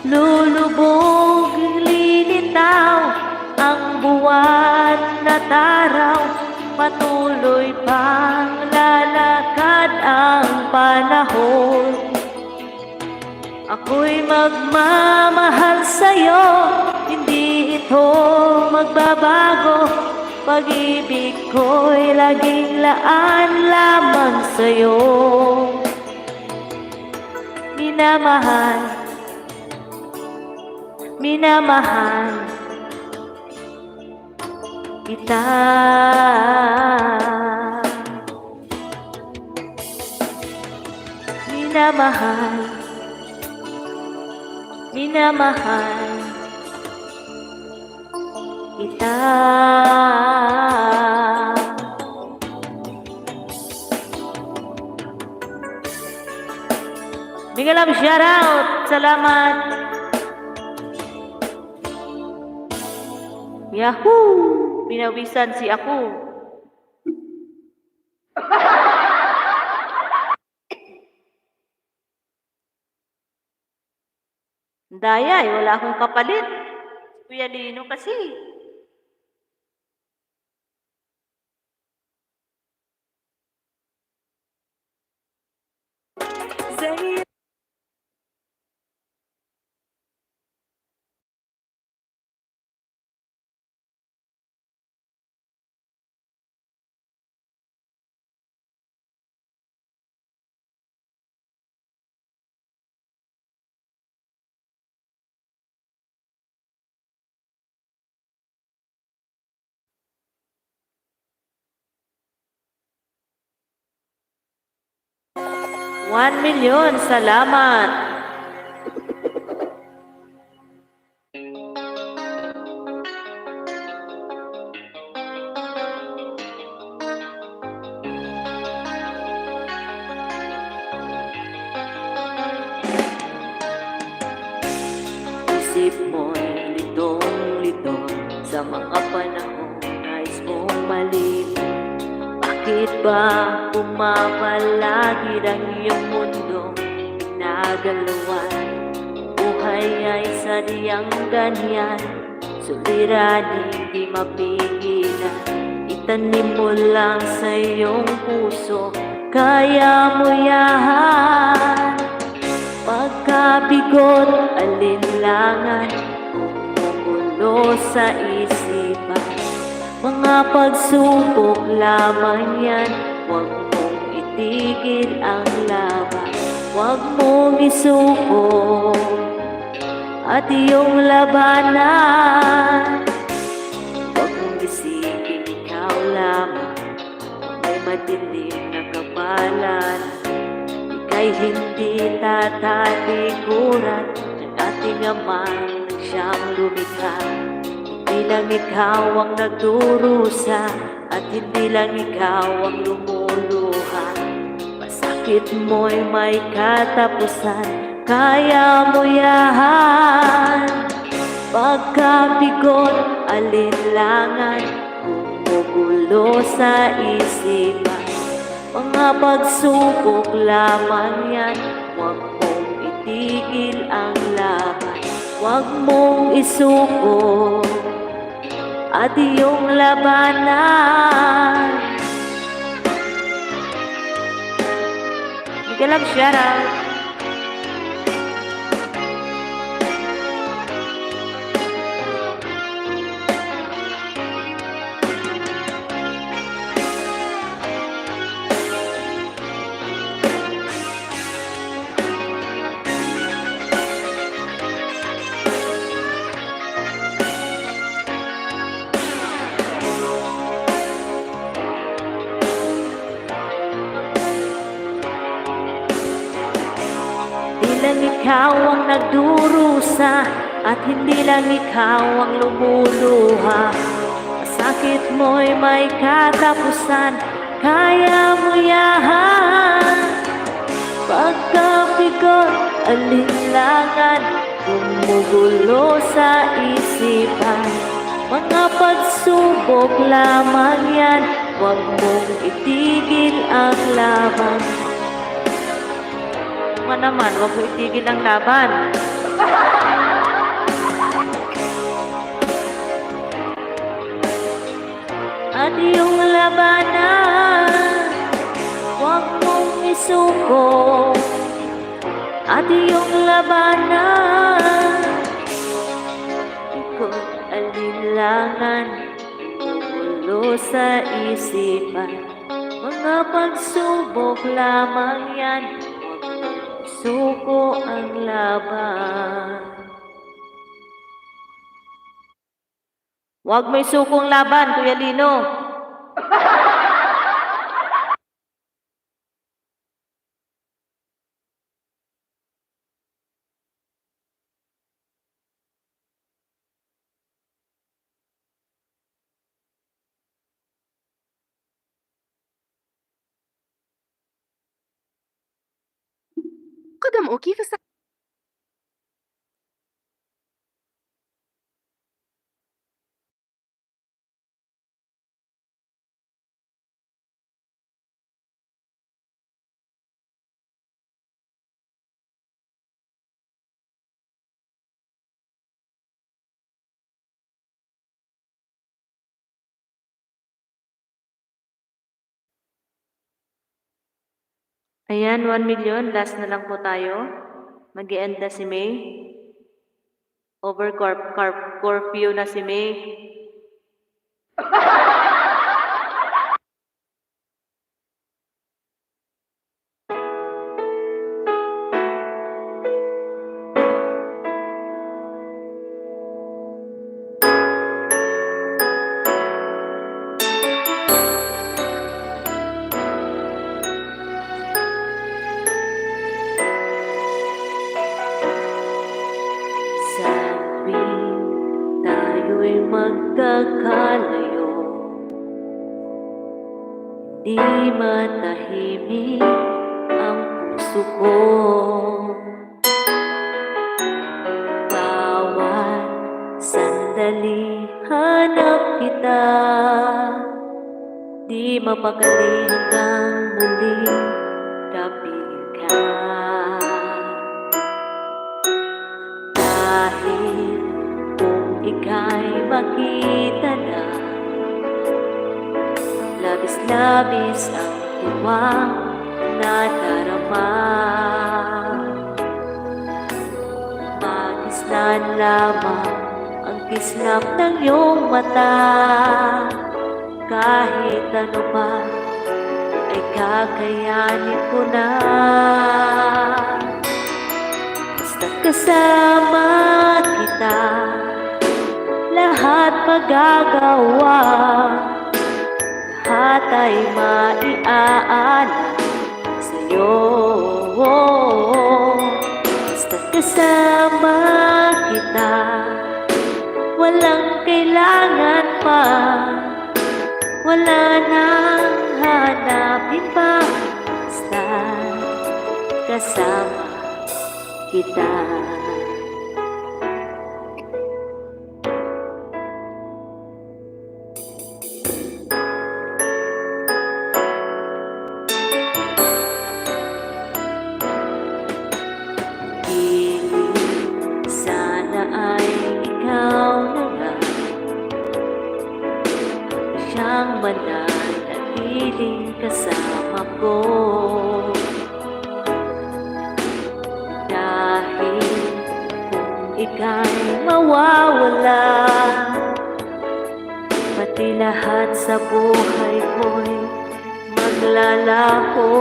Lulubog, lilitaw ang buwan at araw, patuloy pang lalakad ang panahon. Ako'y magmamahal sa'yo, hindi ito magbabago. Pag-ibig ko'y laging laan lamang sa'yo. Minamahal, minamahal kita. Minamahal, minamahal kita. Bigyan shout out. Salamat. Yahoo! Pinawisan si ako. Daya, wala akong kapalit. Kuya Lino kasi. Say 1,000,000, salamat. Isip mo'y litong-lito sa mga panahong nais mong maliban. Bakit ba pumapalagid ang iyong mundo ginagalawan? Buhay ay sadyang ganyan, suliranin di mapigilan. Itanim mo lang sa iyong puso, kaya mo yan. Pagkabigot, alinlangan, kumukulo sa isipan. Mga pagsubok lamang yan, huwag mong itigil ang laban. Huwag mong isuko at iyong labanan. Huwag mong isipin ikaw lamang, may madilim na kapalan. Ika'y hindi tatalikuran ng ating Ama na siyang lumikha. Hindi lang ikaw ang nagdurusa at hindi lang ikaw ang lumuluha. Masakit mo'y may katapusan, kaya mo yan. Pagkabigot, alinlangan, kumugulo sa isipan. Mga pagsubok lamang yan, huwag mong itigil ang laban. Huwag mong isuko at iyong labanan. Hindi lang shout out. Hindi lang ikaw ang nagdurusa at hindi lang ikaw ang lumuluha. Masakit mo'y may katapusan, kaya mo yan. Pagkabigot, alinlangan, gumugulo sa isipan. Mga pagsubok lamang yan, huwag mong itigil ang laban. Naman, huwag mo itigil ang laban. At iyong labanan, huwag mong isuko. At iyong labanan, ikot alinlangan, kumulo sa isipan. Mga pagsubok lamang yan, suko ang laban. Huwag may sukong laban, Kuya Lino. قدم كيف Ayan, 1,000,000. Last na lang po tayo. Mag-i-end na si May. Over curfew na si May. magkakalayo, di matahimik ang puso ko. Bawat sandali hanap kita, di mapakali hanggang muling kapiling ka. Dahil kung ika'y makita na, labis-labis ang tuwang nadarama. Magisnan lamang ang kislap ng iyong mata, kahit ano pa ay kakayanin ko na. Basta't kasama kita, lahat magagawa, lahat ay maiaalay sa'yo. Basta't kasama kita, walang kailangan pa, wala nang hanapin pa. Basta kasama kita. Sana ay ikaw na nga siyang mananatiling kasama ko. Dahil kung ika'y mawawala, pati lahat sa buhay ko'y maglalaho.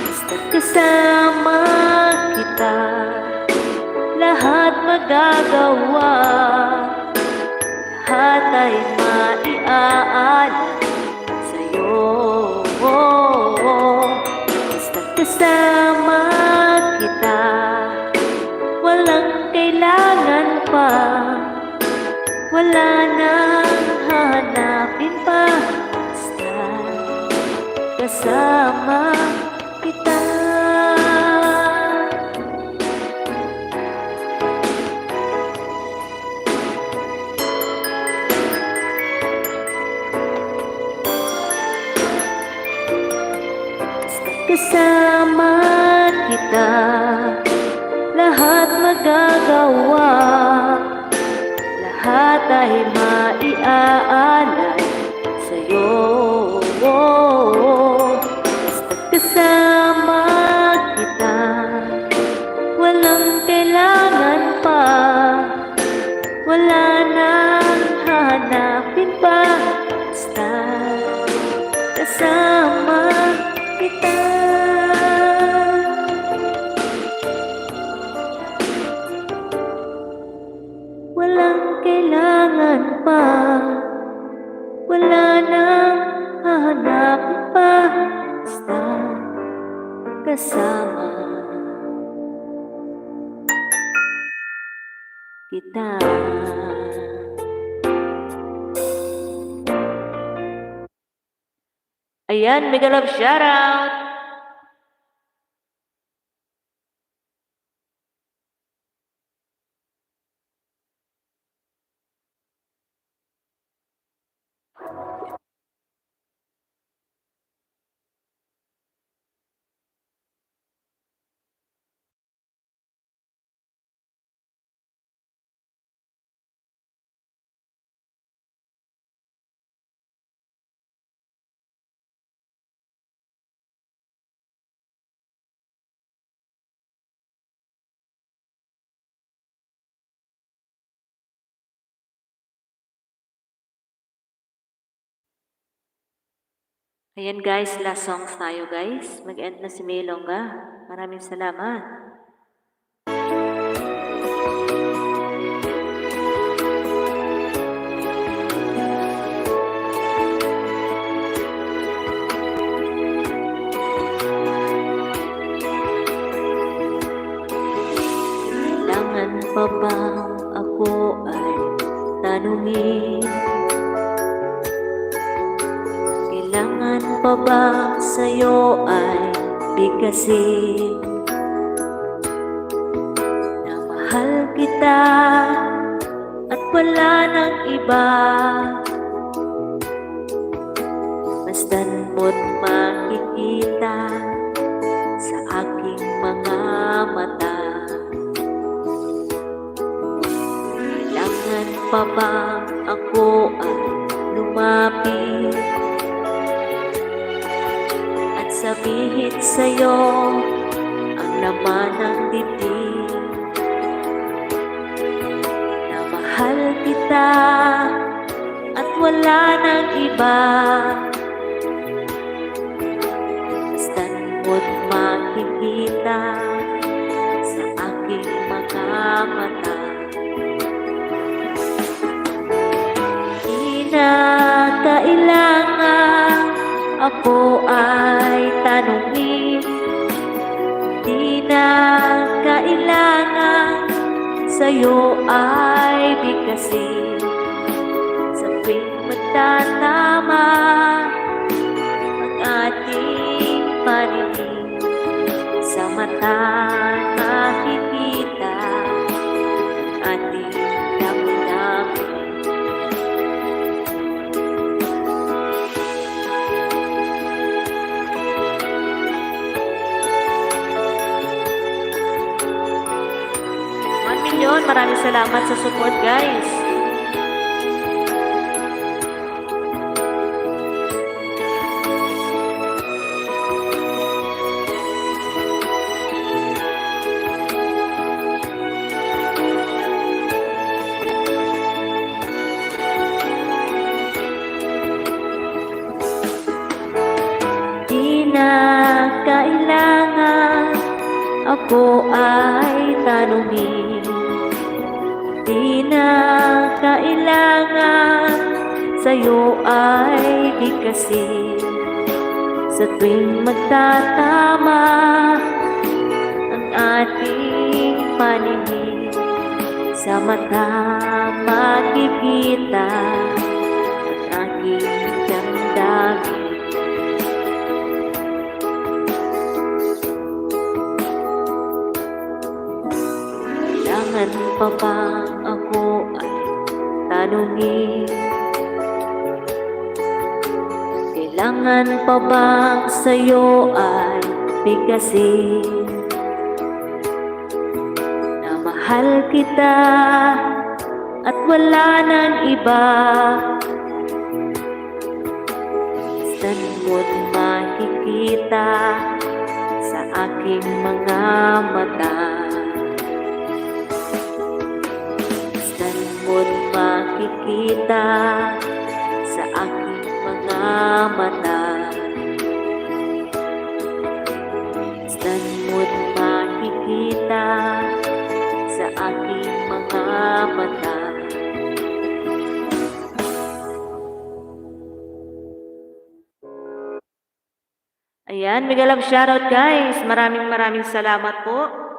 Basta't kasama kita, lahat magagawa, lahat ay maiaalay sa'yo. Basta't kasama kita, walang kailangan pa, wala nang hanapin pa. Basta kasama kita. Kasama kita, lahat magagawa, lahat ay maiaalay sa'yo. Basta't kasama kita, walang kailangan pa, wala nang hanapin pa. Basta kasama kita. Walang kailangan pa, wala nang hahanapin pa. Basta kasama kita. Ayan, mega love shoutout! Ayan guys, last songs tayo guys. Mag-end na si Melongga. Maraming salamat. Kailangan pa bang ako ay bang sa'yo ay bigkasin na mahal kita at wala nang iba? Masdan mo't makikita sa aking mga mata. Kailangan pa bang ako ay lumapit at sabihin sa'yo ang laman ng dibdib na mahal kita at wala nang iba? Basta't mo't makikita sa aking mga mata. Di na kailangan ako ay tanungin, di na kailangan sa'yo ay bigkasin. Sa tuwing magtatama ang ating paningin, sa mata nakikita ang ating damdamin. Maraming salamat sa support, guys. Di na kailangan ako ay tanungin, di na kailangan sa'yo ay bigkasin. Sa tuwing magtatama ang ating paningin, sa mata makikita ang aking damdamin. Kailangan pa bang ako ay tanungin? Kailangan pa bang sa'yo ay bigkasin na mahal kita at wala nang iba? Saan mo't makikita sa aking mga mata? Mo't makikita sa aking mga mata. Saan mo't makikita sa aking mga mata. Ayan, mega love shoutout, guys. Maraming salamat po.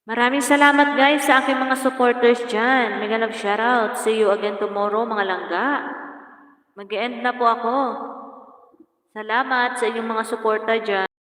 Maraming salamat, guys, sa aking mga supporters dyan. Mega love shoutout. See you again tomorrow, mga langga. Mag-end na po ako. Salamat sa inyong mga suporta dyan.